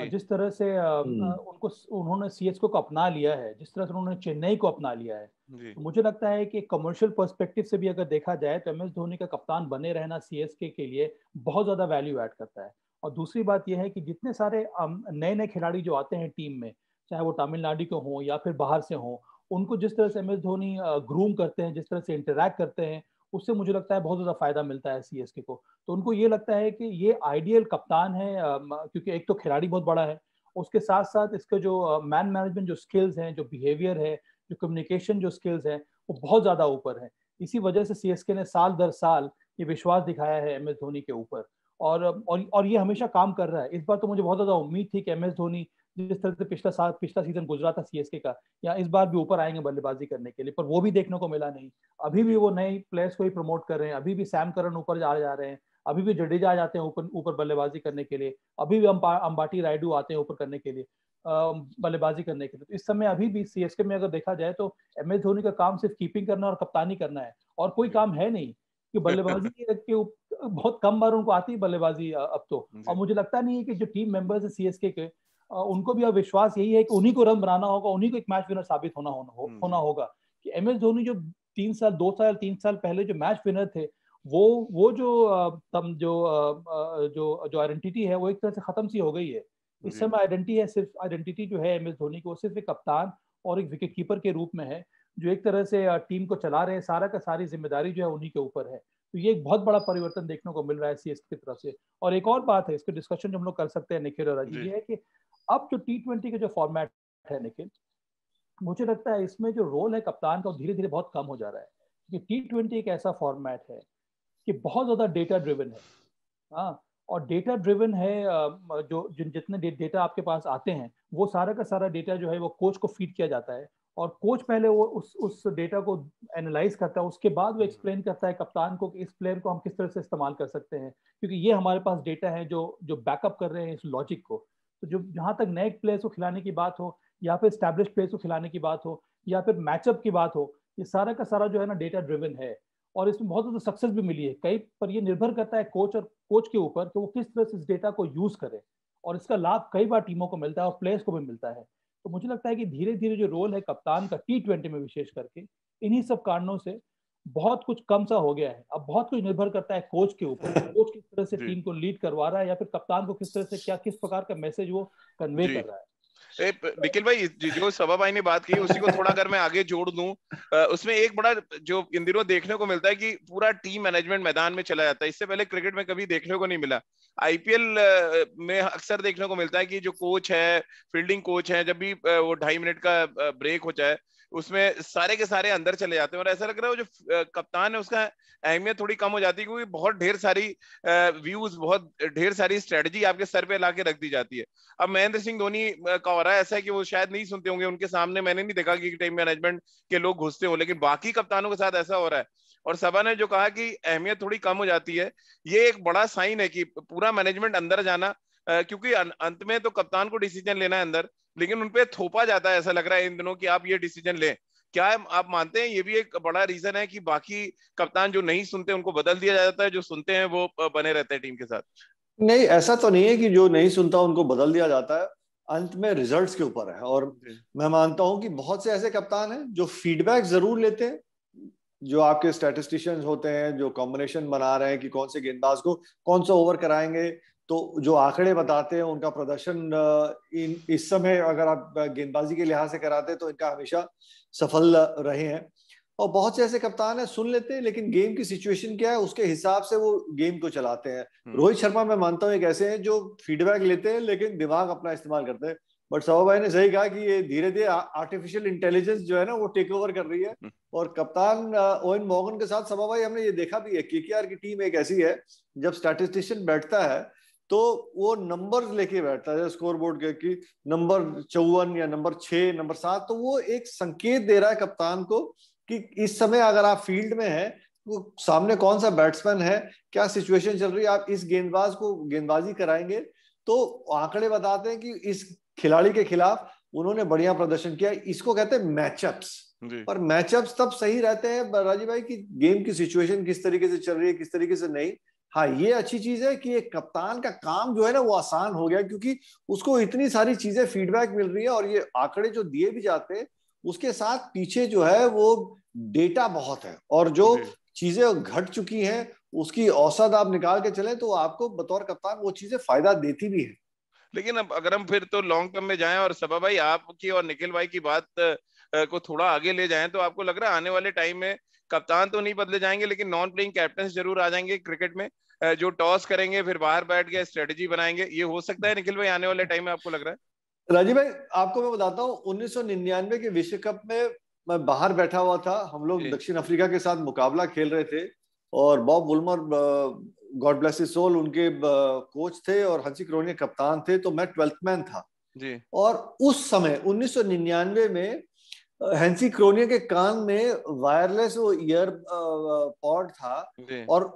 जिस तरह से उन्होंने सीएसके को अपना लिया है, जिस तरह से उन्होंने चेन्नई को अपना लिया है, तो मुझे लगता है कि कमर्शियल पर्सपेक्टिव से भी अगर देखा जाए तो एमएस धोनी का कप्तान बने रहना सीएसके के लिए बहुत ज्यादा वैल्यू ऐड करता है। और दूसरी बात यह है कि जितने सारे नए नए खिलाड़ी जो आते हैं टीम में, चाहे वो तमिलनाडु के हों या फिर बाहर से हों, उनको जिस तरह से एमएस धोनी ग्रूम करते हैं, जिस तरह से इंटरैक्ट करते हैं, उससे मुझे लगता है बहुत ज्यादा फायदा मिलता है सीएसके को। तो उनको ये लगता है कि ये आइडियल कप्तान है, क्योंकि एक तो खिलाड़ी बहुत बड़ा है, उसके साथ साथ इसके जो मैन मैनेजमेंट जो स्किल्स हैं, जो बिहेवियर है, जो कम्युनिकेशन जो स्किल्स हैं, वो बहुत ज्यादा ऊपर है। इसी वजह से सीएसके ने साल दर साल ये विश्वास दिखाया है MS धोनी के ऊपर, और ये हमेशा काम कर रहा है। इस बार तो मुझे बहुत ज्यादा उम्मीद थी कि MS धोनी जिस तरह से पिछला सीजन गुजरा था CSK का, या इस बार भी ऊपर आएंगे बल्लेबाजी करने के लिए, पर वो भी देखने को मिला नहीं। अभी भी वो नए प्लेयर्स को ही प्रमोट कर रहे हैं, अभी भी सैम करन ऊपर जा रहे हैं, अभी भी जडेजा आ जाते हैं ऊपर बल्लेबाजी करने के लिए, अभी भी अंबाटी रायडू आते हैं ऊपर करने के लिए, बल्लेबाजी करने के लिए। तो इस समय अभी भी CSK में अगर देखा जाए तो MS धोनी का काम सिर्फ कीपिंग करना और कप्तानी करना है, और कोई काम है नहीं कि बल्लेबाजी के बहुत कम बार उनको आती है बल्लेबाजी अब तो। और मुझे लगता नहीं है कि जो टीम मेंबर्स है CSK के, उनको भी अब विश्वास यही है कि उन्हीं को रन बनाना होगा, उन्हीं को एक मैच विनर साबित होना होगा। कि MS धोनी जो 3 साल पहले जो मैच विनर थे, वो जो आइडेंटिटी है वो एक तरह से खत्म सी हो गई है। इस समय आइडेंटिटी जो है MS धोनी की, वो सिर्फ एक कप्तान और एक विकेट कीपर के रूप में है, जो एक तरह से टीम को चला रहे हैं। सारा का सारी जिम्मेदारी जो है उन्हीं के ऊपर है। तो ये एक बहुत बड़ा परिवर्तन देखने को मिल रहा है CSK की तरफ से। और एक और बात है, इसके डिस्कशन जो हम लोग कर सकते हैं निखिल और राजीव, ये है कि अब जो T20 का जो फॉर्मेट है निखिल, मुझे लगता है इसमें जो रोल है कप्तान का धीरे धीरे बहुत कम हो जा रहा है। क्योंकि T20 एक ऐसा फॉर्मेट है कि बहुत ज्यादा डेटा ड्रिवन है। हाँ, और डेटा ड्रिवन है, जो जितने डेटा आपके पास आते हैं, वो सारा का सारा डेटा जो है वो कोच को फीड किया जाता है, और कोच पहले वो उस डेटा को एनालाइज करता है, उसके बाद वो एक्सप्लेन करता है कप्तान को कि इस प्लेयर को हम किस तरह से इस्तेमाल कर सकते हैं, क्योंकि ये हमारे पास डेटा है जो बैकअप कर रहे हैं इस लॉजिक को। तो जो जहां तक नए प्लेयर्स को खिलाने की बात हो, या फिर स्टैब्लिश प्लेयर्स को खिलाने की बात हो, या फिर मैचअप की बात हो, ये सारा का सारा जो है ना डेटा ड्रिवन है, और इसमें बहुत ज्यादा सक्सेस भी मिली है कई। पर ये निर्भर करता है कोच के ऊपर कि वो किस तरह से इस डेटा को यूज करे, और इसका लाभ कई बार टीमों को मिलता है और प्लेयर्स को भी मिलता है। तो मुझे लगता है कि धीरे धीरे जो रोल है कप्तान का T20 में विशेष करके, इन्हीं सब कारणों से बहुत कुछ कम सा हो गया है। अब बहुत कुछ निर्भर करता है कोच के ऊपर, कोच किस तरह से टीम को लीड करवा रहा है, या फिर कप्तान को किस तरह से किस प्रकार का मैसेज वो कन्वे कर रहा है। निखिल भाई, जो सभा भाई ने बात की उसी को थोड़ा अगर मैं आगे जोड़ दूं, उसमें एक बड़ा जो इन दिनों देखने को मिलता है कि पूरा टीम मैनेजमेंट मैदान में चला जाता है। इससे पहले क्रिकेट में कभी देखने को नहीं मिला। IPL में अक्सर देखने को मिलता है कि जो कोच है, फील्डिंग कोच है, जब भी वो 2.5 मिनट का ब्रेक हो जाए, उसमें सारे के सारे अंदर चले जाते हैं, और ऐसा लग रहा है वो जो कप्तान है उसका अहमियत थोड़ी कम हो जाती है, क्योंकि बहुत ढेर सारी व्यूज, बहुत ढेर सारी स्ट्रेटजी आपके सर पे ला के रख दी जाती है। अब महेंद्र सिंह धोनी का हो रहा है ऐसा है कि वो शायद नहीं सुनते होंगे, उनके सामने मैंने नहीं देखा कि टीम मैनेजमेंट के लोग घुसते हो, लेकिन बाकी कप्तानों के साथ ऐसा हो रहा है। और सभा ने जो कहा कि अहमियत थोड़ी कम हो जाती है, ये एक बड़ा साइन है कि पूरा मैनेजमेंट अंदर जाना, क्योंकि अंत में तो कप्तान को डिसीजन लेना है अंदर, लेकिन उनपे थोपा जाता है, ऐसा लग रहा है इन दिनों कि आप ये डिसीजन लें। क्या आप मानते हैं ये भी एक बड़ा रीजन है कि बाकी कप्तान जो नहीं सुनते उनको बदल दिया जाता है, जो सुनते हैं वो बने रहते हैं टीम के साथ? नहीं, ऐसा तो नहीं है कि जो नहीं सुनता उनको बदल दिया जाता है। अंत में रिजल्ट्स के ऊपर है। और मैं मानता हूं कि बहुत से ऐसे कप्तान हैं जो फीडबैक जरूर लेते हैं, जो आपके स्टैटिस्टिशियंस होते हैं, जो कॉम्बिनेशन बना रहे हैं कि कौन से गेंदबाज को कौन सा ओवर कराएंगे, तो जो आंकड़े बताते हैं उनका प्रदर्शन इस समय अगर आप गेंदबाजी के लिहाज से कराते हैं तो इनका हमेशा सफल रहे हैं। और बहुत से ऐसे कप्तान है सुन लेते हैं, लेकिन गेम की सिचुएशन क्या है उसके हिसाब से वो गेम को चलाते हैं। रोहित शर्मा मैं मानता हूं एक ऐसे हैं जो फीडबैक लेते हैं लेकिन दिमाग अपना इस्तेमाल करते हैं। बट सवा भाई ने सही कहा कि ये धीरे धीरे आर्टिफिशियल इंटेलिजेंस जो है ना वो टेक ओवर कर रही है। और कप्तान ओवेन मॉर्गन के साथ सवा भाई हमने ये देखा भी है, KKR की टीम एक ऐसी है जब स्टैटिस्टिशियन बैठता है तो वो नंबर्स लेके बैठता है स्कोर बोर्ड के, कि नंबर 54 या नंबर 6, नंबर 7, तो वो एक संकेत दे रहा है कप्तान को कि इस समय अगर आप फील्ड में हैं तो सामने कौन सा बैट्समैन है, क्या सिचुएशन चल रही है, आप इस गेंदबाज को गेंदबाजी कराएंगे। तो आंकड़े बताते हैं कि इस खिलाड़ी के खिलाफ उन्होंने बढ़िया प्रदर्शन किया। इसको कहते हैं मैचअप्स। पर मैचअप्स तब सही रहते हैं राजीव भाई कि गेम की सिचुएशन किस तरीके से चल रही है, किस तरीके से नहीं। हाँ, ये अच्छी चीज है कि एक कप्तान का काम जो है ना वो आसान हो गया, क्योंकि उसको इतनी सारी चीजें फीडबैक मिल रही है, और ये आंकड़े जो दिए भी जाते हैं उसके साथ पीछे जो है वो डेटा बहुत है, और जो चीजें घट चुकी हैं उसकी औसत आप निकाल के चले तो आपको बतौर कप्तान वो चीजें फायदा देती भी है। लेकिन अब अगर हम फिर तो लॉन्ग टर्म में जाएं और सभा भाई आपकी और निखिल भाई की बात को थोड़ा आगे ले जाएं, तो आपको लग रहा है आने वाले टाइम में कप्तान तो नहीं बदले जाएंगे, लेकिन नॉन प्लेइंग कैप्टन जरूर आ जाएंगे क्रिकेट में, जो टॉस करेंगे फिर बाहर बैठ के स्ट्रेटेजी बनाएंगे? ये हो सकता है निखिल भाई आने वाले टाइम में, आपको लग रहा है? राजीव भाई आपको मैं बताता हूँ, 1999 के विश्व कप में मैं बाहर बैठा हुआ था, हम लोग दक्षिण अफ्रीका के साथ मुकाबला खेल रहे थे। और Bob Woolmer God bless his soul उनके कोच थे और हंसी क्रोनिया कप्तान थे, तो मैं 12th मैन था जी। और उस समय 1999 में हैंसी क्रोनिया के कान में वायरलेस वो ईयर पॉड था और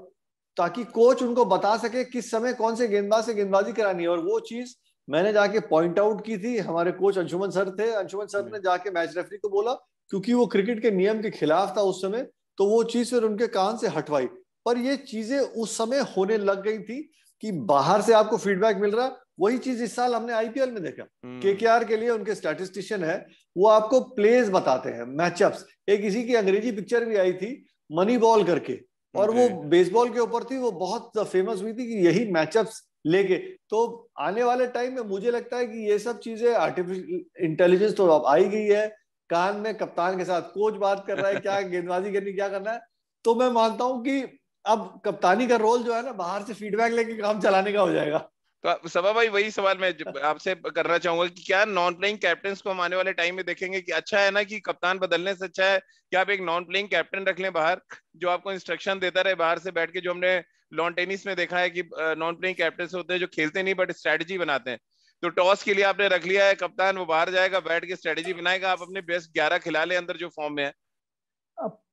ताकि कोच उनको बता सके किस समय कौन से गेंदबाज से गेंदबाजी करानी है, और वो चीज मैंने जाके पॉइंट आउट की थी। हमारे कोच अंशुमन सर थे, अंशुमन सर ने जाके मैच रेफरी को बोला, क्योंकि वो क्रिकेट के नियम के खिलाफ था उस समय, तो वो चीज फिर उनके कान से हटवाई। पर ये चीजें उस समय होने लग गई थी कि बाहर से आपको फीडबैक मिल रहा। वही चीज इस साल हमने आईपीएल में देखा। केकेआर के लिए उनके स्टैटिस्टिशियन है, वो आपको प्लेज बताते हैं, मैचअप्स। एक इसी की अंग्रेजी पिक्चर भी आई थी मनी बॉल करके, और वो बेसबॉल के ऊपर थी, वो बहुत फेमस हुई थी कि यही मैचअप्स लेके। तो आने वाले टाइम में मुझे लगता है कि ये सब चीजें, आर्टिफिशियल इंटेलिजेंस तो अब आई गई है, कान में कप्तान के साथ कोच बात कर रहा है क्या गेंदबाजी करनी, क्या करना है। तो मैं मानता हूं कि अब कप्तानी का रोल जो है ना, बाहर से फीडबैक लेके काम चलाने का हो जाएगा। तो सबा भाई, वही सवाल मैं आपसे करना चाहूंगा कि क्या नॉन प्लेइंग कैप्टन को हम आने वाले टाइम में देखेंगे कि अच्छा है ना कि कप्तान बदलने से अच्छा है कि आप एक नॉन प्लेइंग कैप्टन रख लें बाहर, जो आपको इंस्ट्रक्शन देता रहे बाहर से बैठ के, जो हमने लॉन टेनिस में देखा है कि नॉन प्लेइंग कैप्टन होते हैं जो खेलते नहीं बट स्ट्रेटेजी बनाते हैं। तो टॉस के लिए आपने रख लिया है कप्तान, वो बाहर जाएगा, बैठ के स्ट्रेटेजी बनाएगा, आप अपने बेस्ट 11 खिला ले अंदर जो फॉर्म में है।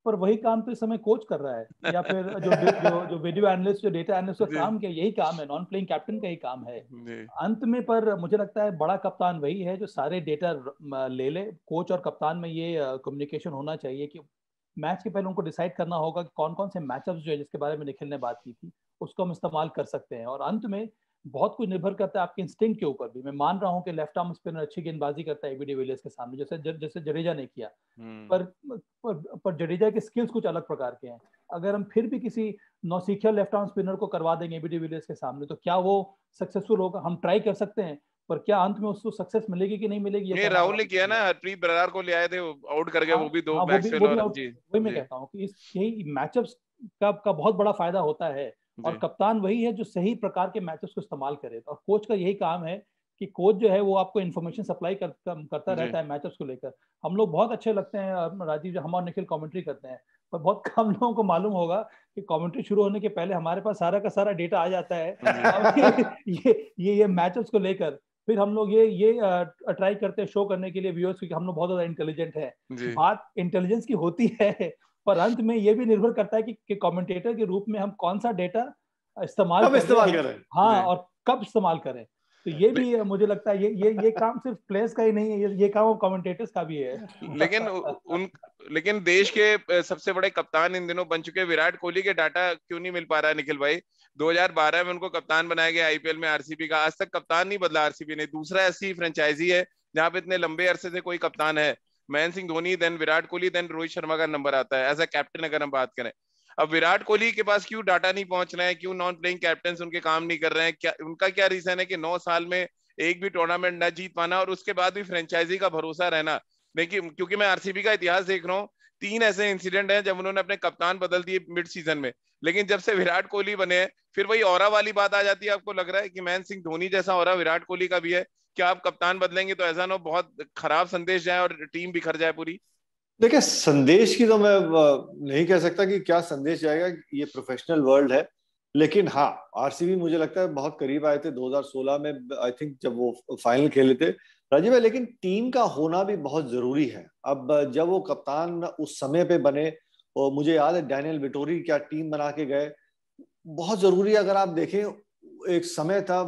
पर वही काम तो इस समय कोच कर रहा है, या फिर जो वीडियो एनालिस्ट, जो डेटा एनालिस्ट का काम क्या, यही काम है, नॉन प्लेइंग कैप्टन का ही काम है अंत में। पर मुझे लगता है बड़ा कप्तान वही है जो सारे डेटा ले ले। कोच और कप्तान में ये कम्युनिकेशन होना चाहिए कि मैच के पहले उनको डिसाइड करना होगा कि कौन कौन से मैचअप्स जो है, जिसके बारे में निखिल ने बात की थी, उसको हम इस्तेमाल कर सकते हैं। और अंत में बहुत कुछ निर्भर करता है आपके इंस्टिंक्ट के ऊपर भी। मैं मान रहा हूँ कि लेफ्ट आर्म स्पिनर अच्छी गेंदबाजी करता है एबी डिविलियर्स के सामने, जैसे जडेजा ने किया। पर जडेजा के स्किल्स कुछ अलग प्रकार के हैं। अगर हम फिर भी किसी नौसिखिया लेफ्ट आर्म स्पिनर को करवा देंगे एबी डिविलियर्स के सामने, तो क्या वो सक्सेसफुल होगा? हम ट्राई कर सकते हैं, पर क्या अंत में उसको सक्सेस मिलेगी कि नहीं मिलेगी? ये राहुल ने किया ना, हरप्रीत बरार को ले आए थे, आउट कर गए, वो भी 2 बैट्समैन। वही मैं कहता हूँ कि यही मैचअप्स का बहुत बड़ा फायदा होता है। और कप्तान वही है जो सही प्रकार के मैचेस को इस्तेमाल करे। और कोच का यही काम है कि कोच जो है वो आपको इन्फॉर्मेशन सप्लाई करता रहता है मैचेस को लेकर। हम लोग बहुत अच्छे लगते हैं राजीव, जो हम और निखिल कमेंट्री करते हैं, पर बहुत कम लोगों को मालूम होगा कि कमेंट्री शुरू होने के पहले हमारे पास सारा का सारा डेटा आ जाता है ये मैचेस को लेकर। फिर हम लोग ये ट्राई करते हैं शो करने के लिए व्यूअर्स को कि हम लोग बहुत ज्यादा इंटेलिजेंट है। बात इंटेलिजेंस की होती है, पर अंत में ये भी निर्भर करता है कि कमेंटेटर के रूप में हम कौन सा डेटा इस्तेमाल करें, हाँ, और कब इस्तेमाल करें। तो ये भी मुझे लगता है ये काम सिर्फ प्लेयर्स का ही नहीं है, ये काम कमेंटेटर्स का भी है। लेकिन देश के सबसे बड़े कप्तान इन दिनों बन चुके विराट कोहली के डाटा क्यों नहीं मिल पा रहा है निखिल भाई? 2012 में उनको कप्तान बनाया गया आईपीएल में आरसीबी का, आज तक कप्तान नहीं बदला आरसीबी ने। दूसरा ऐसी फ्रेंचाइजी है जहां पे इतने लंबे अरसे से कोई कप्तान है। महेंद्र सिंह धोनी, देन विराट कोहली, देन रोहित शर्मा का नंबर आता है एज अ कैप्टन अगर हम बात करें। अब विराट कोहली के पास क्यों डाटा नहीं पहुंच रहे हैं, क्यों नॉन प्लेइंग कैप्टन उनके काम नहीं कर रहे हैं? क्या उनका क्या रीजन है कि 9 साल में एक भी टूर्नामेंट न जीत पाना और उसके बाद भी फ्रेंचाइजी का भरोसा रहना? देखिए, क्योंकि मैं आरसीबी का इतिहास देख रहा हूँ, 3 ऐसे इंसिडेंट हैं जब उन्होंने अपने कप्तान बदल दिए मिड सीजन में, लेकिन जब से विराट कोहली बने हैं फिर वही ऑरा वाली बात आ जाती है। आपको लग रहा है कि महेंद्र सिंह धोनी जैसा ऑरा विराट कोहली का भी है? क्या आप कप्तान बदलेंगे तो ऐसा ना बहुत खराब संदेश जाए और टीम बिखर जाए पूरी? देखिए, संदेश की तो मैं नहीं कह सकता कि क्या संदेश जाएगा, ये प्रोफेशनल वर्ल्ड है। लेकिन हाँ, आरसीबी मुझे लगता है बहुत करीब आए थे 2016 में, आई थिंक, जब वो फाइनल खेले थे राजीव भाई। लेकिन टीम का होना भी बहुत जरूरी है। अब जब वो कप्तान उस समय पे बने, और मुझे याद है डैनियल विटोरी क्या टीम बना के गए, बहुत जरूरी है। अगर आप देखें, एक समय था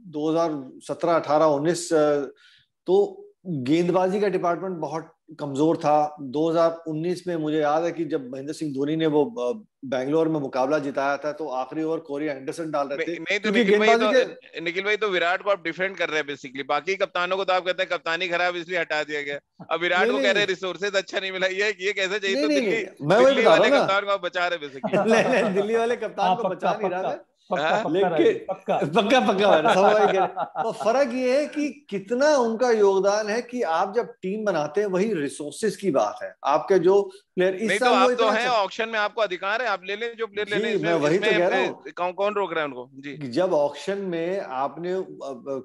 2017, 18, 19, तो गेंदबाजी का डिपार्टमेंट बहुत कमजोर था। 2019 में मुझे याद है कि जब महेंद्र सिंह धोनी ने वो बैंगलोर में मुकाबला जिताया था, तो आखिरी ओवर कोरी एंडरसन डाल रहे थे। नहीं तो निखिल भाई तो विराट को आप डिफेंड कर रहे हैं बेसिकली। बाकी कप्तानों को तो आप कहते हैं कप्तानी खराब इसलिए हटा दिया गया, अब विराट को कह रहे हैं रिसोर्सेज अच्छा नहीं मिला। ये कैसे चाहिए? तो दिल्ली वाले कप्तान को आप बचा रहे बेसिकली। दिल्ली वाले कप्तान को बचा नहीं रहा है। पक्का तो फर्क ये है कि कितना उनका योगदान है कि आप जब टीम बनाते हैं, वही रिसोर्सेज की बात है। आपके जो प्लेयर इस नहीं, तो आप तो हैं ऑक्शन में, आपको अधिकार है, आप ले लें जो प्लेयर ले लें। मैं वही तो कह रहा हूँ, कौन रोक रहा है उनको जी? जब ऑक्शन में आपने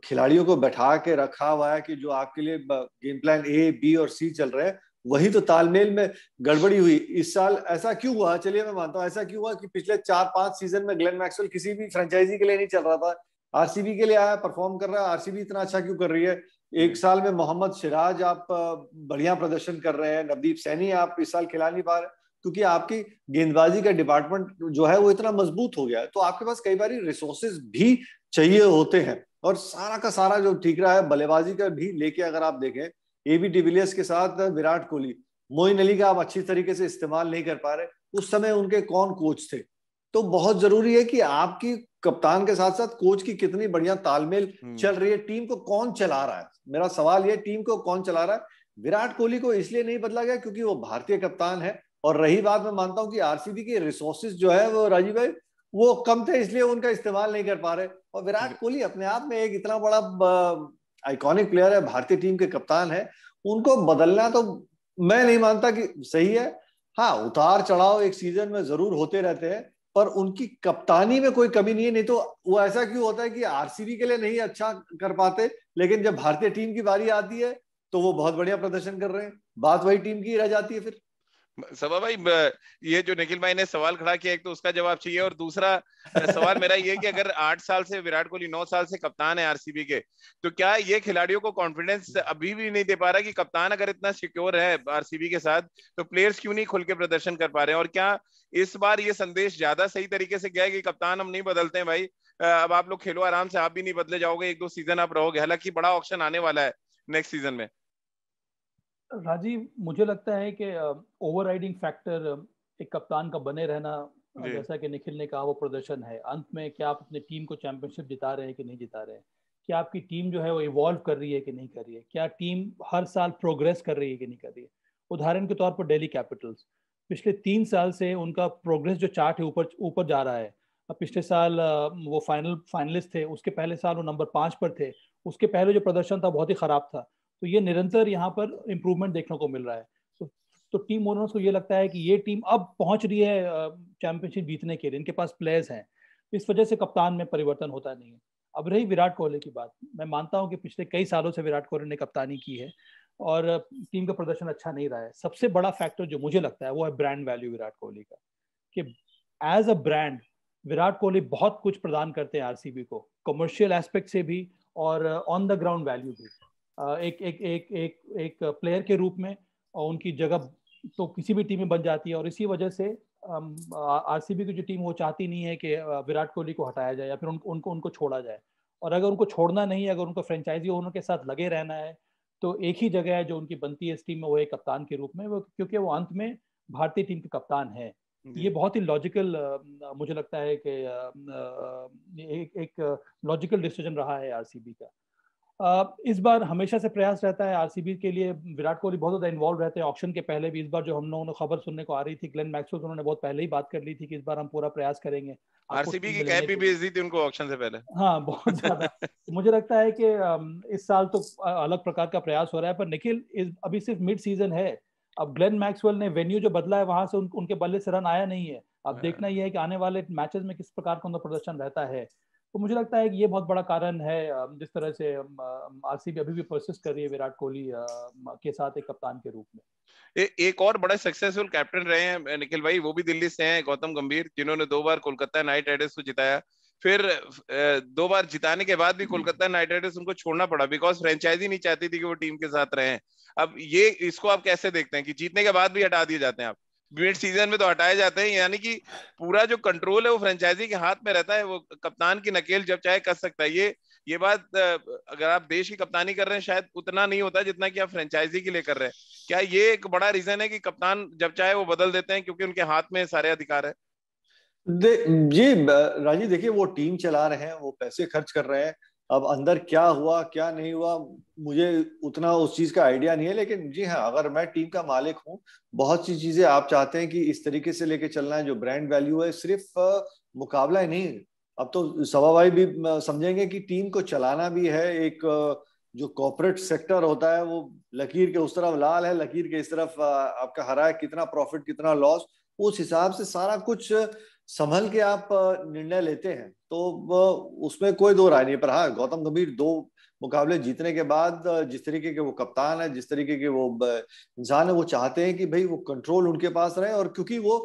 खिलाड़ियों को बैठा के रखा हुआ है कि जो आपके लिए गेम प्लान A, B और C चल रहे हैं, वही तो तालमेल में गड़बड़ी हुई। इस साल ऐसा क्यों हुआ, चलिए मैं मानता हूँ ऐसा क्यों हुआ कि पिछले 4-5 सीजन में ग्लेन मैक्सवेल किसी भी फ्रेंचाइजी के लिए नहीं चल रहा था, आरसीबी के लिए आया, परफॉर्म कर रहा है। आरसीबी इतना अच्छा क्यों कर रही है? एक साल में मोहम्मद सिराज आप बढ़िया प्रदर्शन कर रहे हैं, नवदीप सैनी आप इस साल खिला नहीं पा रहे क्योंकि आपकी गेंदबाजी का डिपार्टमेंट जो है वो इतना मजबूत हो गया है। तो आपके पास कई बार रिसोर्सेज भी चाहिए होते हैं, और सारा का सारा जो ठीक रहा है बल्लेबाजी का भी लेके अगर आप देखें, एबी डिविलियर्स के साथ विराट कोहली, मोइन अली का आप अच्छी तरीके से इस्तेमाल नहीं कर पा रहे, उस समय उनके कौन कोच थे? तो बहुत जरूरी है कि आपकी कप्तान के साथ साथ कोच की कितनी बढ़िया तालमेल चल रही है, टीम को कौन चला रहा है। मेरा सवाल ये, टीम को कौन चला रहा है? विराट कोहली को इसलिए नहीं बदला गया क्योंकि वो भारतीय कप्तान है, और रही बात, मैं मानता हूं कि आरसीबी के रिसोर्सेज जो है वो राजीव भाई वो कम थे, इसलिए उनका इस्तेमाल नहीं कर पा रहे। और विराट कोहली अपने आप में एक इतना बड़ा आइकॉनिक प्लेयर है, भारतीय टीम के कप्तान है, उनको बदलना तो मैं नहीं मानता कि सही है। हाँ, उतार चढ़ाव एक सीजन में जरूर होते रहते हैं, पर उनकी कप्तानी में कोई कमी नहीं है। नहीं तो वो ऐसा क्यों होता है कि आरसीबी के लिए नहीं अच्छा कर पाते, लेकिन जब भारतीय टीम की बारी आती है तो वो बहुत बढ़िया प्रदर्शन कर रहे हैं, बात वही टीम की रह जाती है फिर। सभा भाई, ये जो निखिल भाई ने सवाल खड़ा किया, एक तो उसका जवाब चाहिए, और दूसरा सवाल मेरा ये कि अगर 8 साल से विराट कोहली 9 साल से कप्तान है आरसीबी के, तो क्या ये खिलाड़ियों को कॉन्फिडेंस अभी भी नहीं दे पा रहा कि कप्तान अगर इतना सिक्योर है आरसीबी के साथ, तो प्लेयर्स क्यों नहीं खुल के प्रदर्शन कर पा रहे हैं? और क्या इस बार ये संदेश ज्यादा सही तरीके से गया है कि कप्तान हम नहीं बदलते हैं भाई, अब आप लोग खेलो आराम से, आप भी नहीं बदले जाओगे, 1-2 सीजन आप रहोगे, हालांकि बड़ा ऑप्शन आने वाला है नेक्स्ट सीजन में? राजीव, मुझे लगता है कि ओवरराइडिंग फैक्टर एक कप्तान का बने रहना, जैसा कि निखिल ने कहा, वो प्रदर्शन है। अंत में क्या आप अपनी टीम को चैंपियनशिप जिता रहे हैं कि नहीं जिता रहे हैं, क्या आपकी टीम जो है वो इवॉल्व कर रही है कि नहीं कर रही है, क्या टीम हर साल प्रोग्रेस कर रही है कि नहीं कर रही है। उदाहरण के तौर पर दिल्ली कैपिटल्स, पिछले 3 साल से उनका प्रोग्रेस जो चार्ट है ऊपर ऊपर जा रहा है। अब पिछले साल वो फाइनलिस्ट थे, उसके पहले साल वो नंबर 5 पर थे, उसके पहले जो प्रदर्शन था बहुत ही खराब था। तो ये निरंतर यहाँ पर इम्प्रूवमेंट देखने को मिल रहा है। तो टीम ओनर्स को ये लगता है कि ये टीम अब पहुंच रही है चैंपियनशिप जीतने के लिए, इनके पास प्लेयर्स हैं, इस वजह से कप्तान में परिवर्तन होता नहीं है। अब रही विराट कोहली की बात, मैं मानता हूं कि पिछले कई सालों से विराट कोहली ने कप्तानी की है और टीम का प्रदर्शन अच्छा नहीं रहा है। सबसे बड़ा फैक्टर जो मुझे लगता है वो है ब्रांड वैल्यू विराट कोहली का, कि as a brand Virat Kohli बहुत कुछ प्रदान करते हैं आरसीबी को, कमर्शियल एस्पेक्ट से भी और ऑन द ग्राउंड वैल्यू भी। एक एक एक एक एक प्लेयर के रूप में और उनकी जगह तो किसी भी टीम में बन जाती है, और इसी वजह से आरसीबी की जो टीम वो चाहती नहीं है कि विराट कोहली को हटाया जाए या फिर उनको छोड़ा जाए। और अगर उनको छोड़ना नहीं है, अगर उनको फ्रेंचाइजी ओनर के साथ लगे रहना है, तो एक ही जगह है जो उनकी बनती है इस टीम में, वो एक कप्तान के रूप में, वो क्योंकि वो अंत में भारतीय टीम के कप्तान है। ये बहुत ही लॉजिकल मुझे लगता है कि एक लॉजिकल डिसीजन रहा है आरसीबी का। इस बार हमेशा से प्रयास रहता है आरसीबी के लिए, विराट कोहली बहुत ज्यादा इन्वॉल्व रहते हैं ऑक्शन के पहले भी। इस बार जो हम लोगों ने खबर सुनने को आ रही थी, ग्लेन मैक्सवेल उन्होंने बहुत पहले ही बात कर ली थी कि इस बार हम पूरा प्रयास करेंगे। आरसीबी की कैप भी भेज दी थी उनको ऑक्शन से पहले। हाँ, बहुत ज्यादा। मुझे लगता है कि इस साल तो अलग प्रकार का प्रयास हो रहा है। पर निखिल, अभी सिर्फ मिड सीजन है। अब ग्लेन मैक्सवेल ने वेन्यू जो बदला है, वहां से उनके बल्ले से रन आया नहीं है। अब देखना यह है कि आने वाले मैचेस में किस प्रकार का उनका प्रदर्शन रहता है। तो मुझे लगता है कि ये बहुत बड़ा कारण है जिस तरह से आरसीबी अभी भी परसिस्ट कर रही है विराट कोहली के साथ एक कप्तान के रूप में। एक और बड़ा सक्सेसफुल कैप्टन रहे हैं निखिल भाई, वो भी दिल्ली से हैं, गौतम गंभीर, जिन्होंने 2 बार कोलकाता नाइट राइडर्स को जिताया। फिर 2 बार जिताने के बाद भी कोलकाता नाइट राइडर्स उनको छोड़ना पड़ा बिकॉज फ्रेंचाइजी नहीं चाहती थी कि वो टीम के साथ रहें। अब ये इसको आप कैसे देखते हैं कि जीतने के बाद भी हटा दिए जाते हैं? आप मिड सीजन में तो हटाए जाते हैं, यानी कि पूरा जो कंट्रोल है वो फ्रेंचाइजी के हाथ में रहता है, वो कप्तान की नकेल जब चाहे कर सकता है। ये बात अगर आप देश की कप्तानी कर रहे हैं शायद उतना नहीं होता जितना कि आप फ्रेंचाइजी के लिए कर रहे हैं। क्या ये एक बड़ा रीजन है कि कप्तान जब चाहे वो बदल देते हैं क्योंकि उनके हाथ में सारे अधिकार है? जी राजीव, देखिए वो टीम चला रहे हैं, वो पैसे खर्च कर रहे हैं। अब अंदर क्या हुआ क्या नहीं हुआ मुझे उतना उस चीज का आइडिया नहीं है, लेकिन जी हाँ, अगर मैं टीम का मालिक हूँ, बहुत सी चीजें आप चाहते हैं कि इस तरीके से लेके चलना है। जो ब्रांड वैल्यू है, सिर्फ मुकाबला ही नहीं, अब तो सवा भाई भी समझेंगे कि टीम को चलाना भी है। एक जो कॉर्पोरेट सेक्टर होता है वो लकीर के उस तरफ लाल है, लकीर के इस तरफ आपका हरा है, कितना प्रॉफिट कितना लॉस, उस हिसाब से सारा कुछ संभल के आप निर्णय लेते हैं। तो उसमें कोई दो राय नहीं। पर हाँ, गौतम गंभीर 2 मुकाबले जीतने के बाद जिस तरीके के वो कप्तान है, जिस तरीके के वो इंसान है, वो चाहते हैं कि भाई वो कंट्रोल उनके पास रहे, और क्योंकि वो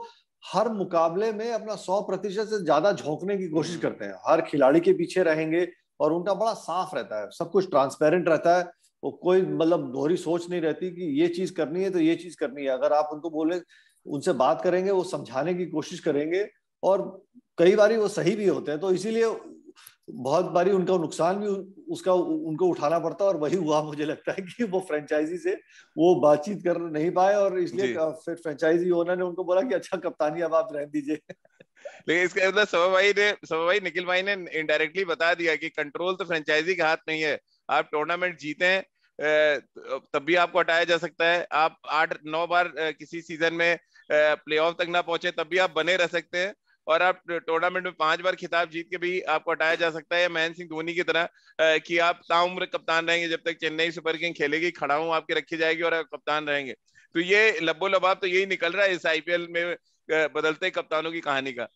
हर मुकाबले में अपना 100% से ज्यादा झोंकने की कोशिश करते हैं, हर खिलाड़ी के पीछे रहेंगे, और उनका बड़ा साफ रहता है, सब कुछ ट्रांसपेरेंट रहता है, वो कोई मतलब दोहरी सोच नहीं रहती कि ये चीज करनी है तो ये चीज करनी है। अगर आप उनको बोले, उनसे बात करेंगे, वो समझाने की कोशिश करेंगे, और कई बारी वो सही भी होते हैं, तो इसीलिए बहुत बारी उनका नुकसान भी उसका उनको उठाना पड़ता है, और वही हुआ मुझे लगता है कि वो फ्रेंचाइजी से वो बातचीत कर नहीं पाए, और इसलिए फिर फ्रेंचाइजी ओनर ने उनको बोला कि अच्छा कप्तानी अब आप रहने दीजिए। लेकिन इसका मतलब सभा भाई निखिल भाई ने इनडायरेक्टली बता दिया कि कंट्रोल तो फ्रेंचाइजी के हाथ नहीं है। आप टूर्नामेंट जीते तब भी आपको हटाया जा सकता है, आप 8-9 बार किसी सीजन में प्लेऑफ तक ना पहुंचे तब भी आप बने रह सकते हैं, और आप टूर्नामेंट में 5 बार खिताब जीत के भी आपको हटाया जा सकता है, महेंद्र सिंह धोनी की तरह कि आप ताउम्र कप्तान रहेंगे, जब तक चेन्नई सुपर किंग खेलेगी खड़ा हूं आपकी रखी जाएगी और आप कप्तान रहेंगे। तो ये लब्बो लबाब तो यही निकल रहा है इस आईपीएल में बदलते कप्तानों की कहानी का।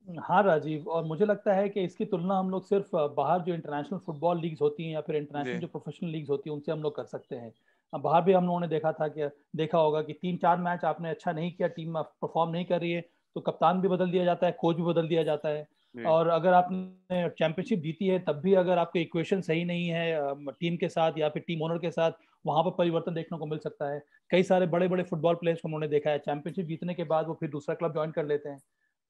हाँ राजीव, और मुझे लगता है कि इसकी तुलना हम लोग सिर्फ बाहर जो इंटरनेशनल फुटबॉल लीग्स होती हैं या फिर इंटरनेशनल जो प्रोफेशनल लीग्स होती हैं उनसे हम लोग कर सकते हैं। बाहर भी हम लोगों ने देखा होगा कि 3-4 मैच आपने अच्छा नहीं किया, टीम परफॉर्म नहीं कर रही है, तो कप्तान भी बदल दिया जाता है, कोच भी बदल दिया जाता है। और अगर आपने चैंपियनशिप जीती है तब भी अगर आपके इक्वेशन सही नहीं है टीम के साथ या फिर टीम ओनर के साथ, वहां पर परिवर्तन देखने को मिल सकता है। कई सारे बड़े बड़े फुटबॉल प्लेयर्स को उन्होंने देखा है, चैंपियनशिप जीतने के बाद वो फिर दूसरा क्लब ज्वाइन कर लेते हैं।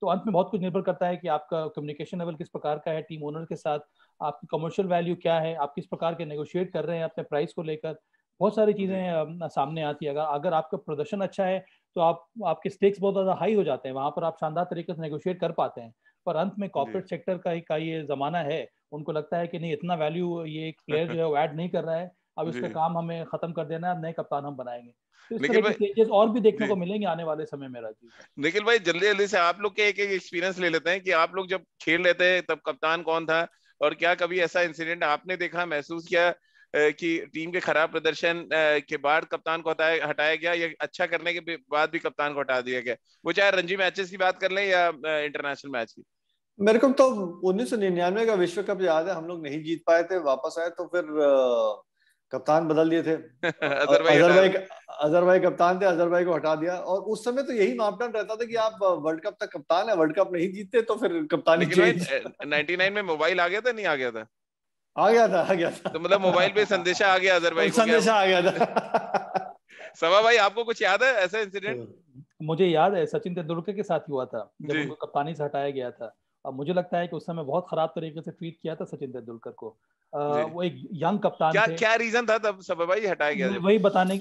तो अंत में बहुत कुछ निर्भर करता है कि आपका कम्युनिकेशन लेवल किस प्रकार का है टीम ओनर के साथ, आपकी कमर्शियल वैल्यू क्या है, आप किस प्रकार के नेगोशिएट कर रहे हैं अपने प्राइस को लेकर। बहुत सारी चीजें सामने आती है। अगर आपका प्रदर्शन अच्छा है तो आपके स्टेक्स बहुत ज्यादा हाई हो जाते हैं, वहां पर आप शानदार तरीके से नेगोशिएट कर पाते हैं। पर अंत में कॉर्पोरेट सेक्टर का ये जमाना है, उनको लगता है कि नहीं, इतना वैल्यू ये एक प्लेयर जो है वो ऐड नहीं कर रहा है, अब इसका काम हमें खत्म कर देना है, अब नए कप्तान हम बनाएंगे। तो इस तरह के चेंजेस और भी देखने को मिलेंगे आने वाले समय में राजीव। निखिल भाई जल्दी जल्दी से आप लोग के एक एक्सपीरियंस ले लेते हैं कि आप लोग जब खेल रहे थे तब कप्तान कौन था, और क्या कभी ऐसा इंसिडेंट आपने देखा, महसूस किया कि टीम के खराब प्रदर्शन के बाद कप्तान को हटाया गया, या अच्छा करने के बाद भी कप्तान को हटा दिया गया, वो चाहे रणजी मैचेस की बात कर लें या इंटरनेशनल मैच की? मेरे को तो 1999 का विश्व कप याद है, हम लोग नहीं जीत पाए थे, वापस आए तो फिर कप्तान बदल दिए थे। अजहर कप्तान थे, अजहर को हटा दिया, और उस समय तो यही मापदंड रहता था कि आप वर्ल्ड कप तक कप्तान है, वर्ल्ड कप नहीं जीतते तो फिर कप्तानी चेंज। 99 में मोबाइल आ गया था, नहीं आ गया था? आ गया था। तो मतलब मोबाइल पे संदेशा आ गया अजहर को, संदेशा आ गया था। सवा भाई आपको कुछ याद है ऐसा इंसिडेंट? मुझे याद है सचिन तेंदुलकर के साथ हुआ था जब उनको कप्तानी से हटाया गया था। अब मुझे लगता है कि उस समय बहुत खराब तरीके से ट्रीट किया था सचिन तेंदुलकर को। वो एक यंग कप्तान थे। क्या रीजन था तब सब भाई हटाया गया? वही बताने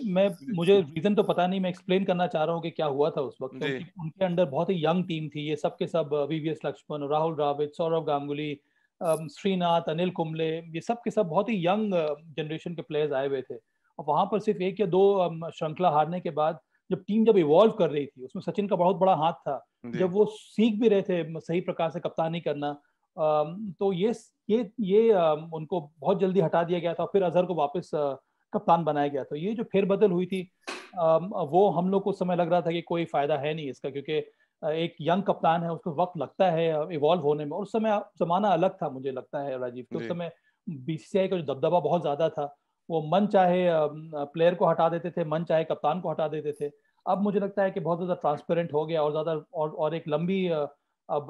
मुझे रीजन तो पता नहीं, मैं एक्सप्लेन करना चाह रहा हूँ कि क्या हुआ था उस वक्त। उनके अंडर बहुत ही यंग टीम थी, ये सब के सब वीवीएस लक्ष्मण, राहुल द्रविड़, सौरव गांगुली, श्रीनाथ, अनिल कुंबले, ये सब के सब बहुत ही यंग जनरेशन के प्लेयर्स आए हुए थे। और वहां पर सिर्फ 1 या 2 श्रृंखला हारने के बाद जब इवॉल्व कर रही थी, उसमें सचिन का बहुत बड़ा हाथ था। जब वो सीख भी रहे थे सही प्रकार से कप्तानी करना, तो ये उनको बहुत जल्दी हटा दिया गया था, फिर अजहर को वापस कप्तान बनाया गया। तो ये जो फेरबदल हुई थी, वो हम लोग को उस समय लग रहा था कि कोई फायदा है नहीं इसका, क्योंकि एक यंग कप्तान है, उसको वक्त लगता है इवॉल्व होने में। और उस समय जमाना अलग था मुझे लगता है राजीव, कि उस समय बीसीसीआई का जो दबदबा बहुत ज्यादा था, वो मन चाहे प्लेयर को हटा देते थे, मन चाहे कप्तान को हटा देते थे। अब मुझे लगता है कि बहुत ज्यादा ट्रांसपेरेंट हो गया, और ज्यादा और एक लंबी अब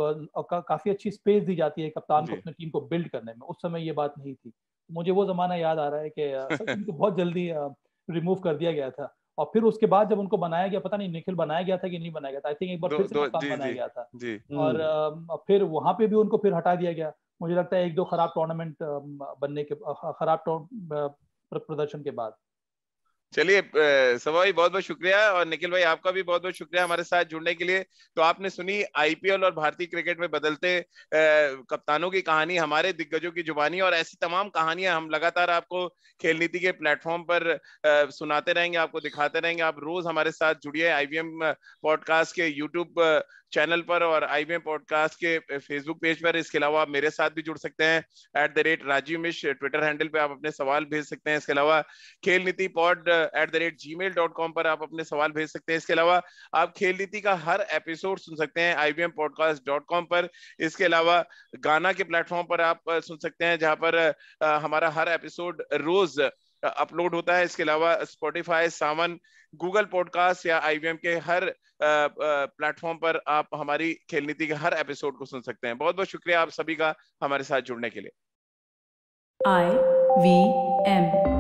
काफी अच्छी स्पेस दी जाती है कप्तान को अपनी टीम को बिल्ड करने में। उस समय ये बात नहीं थी। मुझे वो जमाना याद आ रहा है कि सचिन को बहुत जल्दी रिमूव कर दिया गया था, और फिर उसके बाद जब उनको बनाया गया, पता नहीं निखिल बनाया गया था कि नहीं बनाया गया था, आई थिंक एक बार फिर से कप्तान बनाया गया था, और फिर वहां पे भी उनको फिर हटा दिया गया। मुझे लगता है 1-2 खराब टूर्नामेंट बनने के खराब प्रदर्शन के बाद। चलिए सभा भाई बहुत बहुत शुक्रिया, और निखिल भाई आपका भी बहुत बहुत शुक्रिया हमारे साथ जुड़ने के लिए। तो आपने सुनी आईपीएल और भारतीय क्रिकेट में बदलते कप्तानों की कहानी, हमारे दिग्गजों की जुबानी, और ऐसी तमाम कहानियां हम लगातार आपको खेल नीति के प्लेटफॉर्म पर सुनाते रहेंगे, आपको दिखाते रहेंगे। आप रोज हमारे साथ जुड़िए आईवीएम पॉडकास्ट के यूट्यूब चैनल पर और आईवीएम पॉडकास्ट के फेसबुक पेज पर। इसके अलावा आप मेरे साथ भी जुड़ सकते हैं, @राजीव मिश्र ट्विटर हैंडल पे आप अपने सवाल भेज सकते हैं। इसके अलावा खेल नीति पॉड @gmail.com पर आप अपने सवाल भेज सकते हैं। इसके अलावा आप खेल नीति का हर एपिसोड सुन सकते हैं ibmpodcast.com पर। इसके अलावा गाना के प्लेटफॉर्म पर आप सुन सकते हैं, जहां पर हमारा हर एपिसोड रोज अपलोड होता है। इसके अलावा स्पॉटिफाई, सावन, गूगल पॉडकास्ट या IBM के हर प्लेटफॉर्म पर आप हमारी खेल नीति के हर एपिसोड को सुन सकते हैं। बहुत बहुत शुक्रिया आप सभी का हमारे साथ जुड़ने के लिए। IVM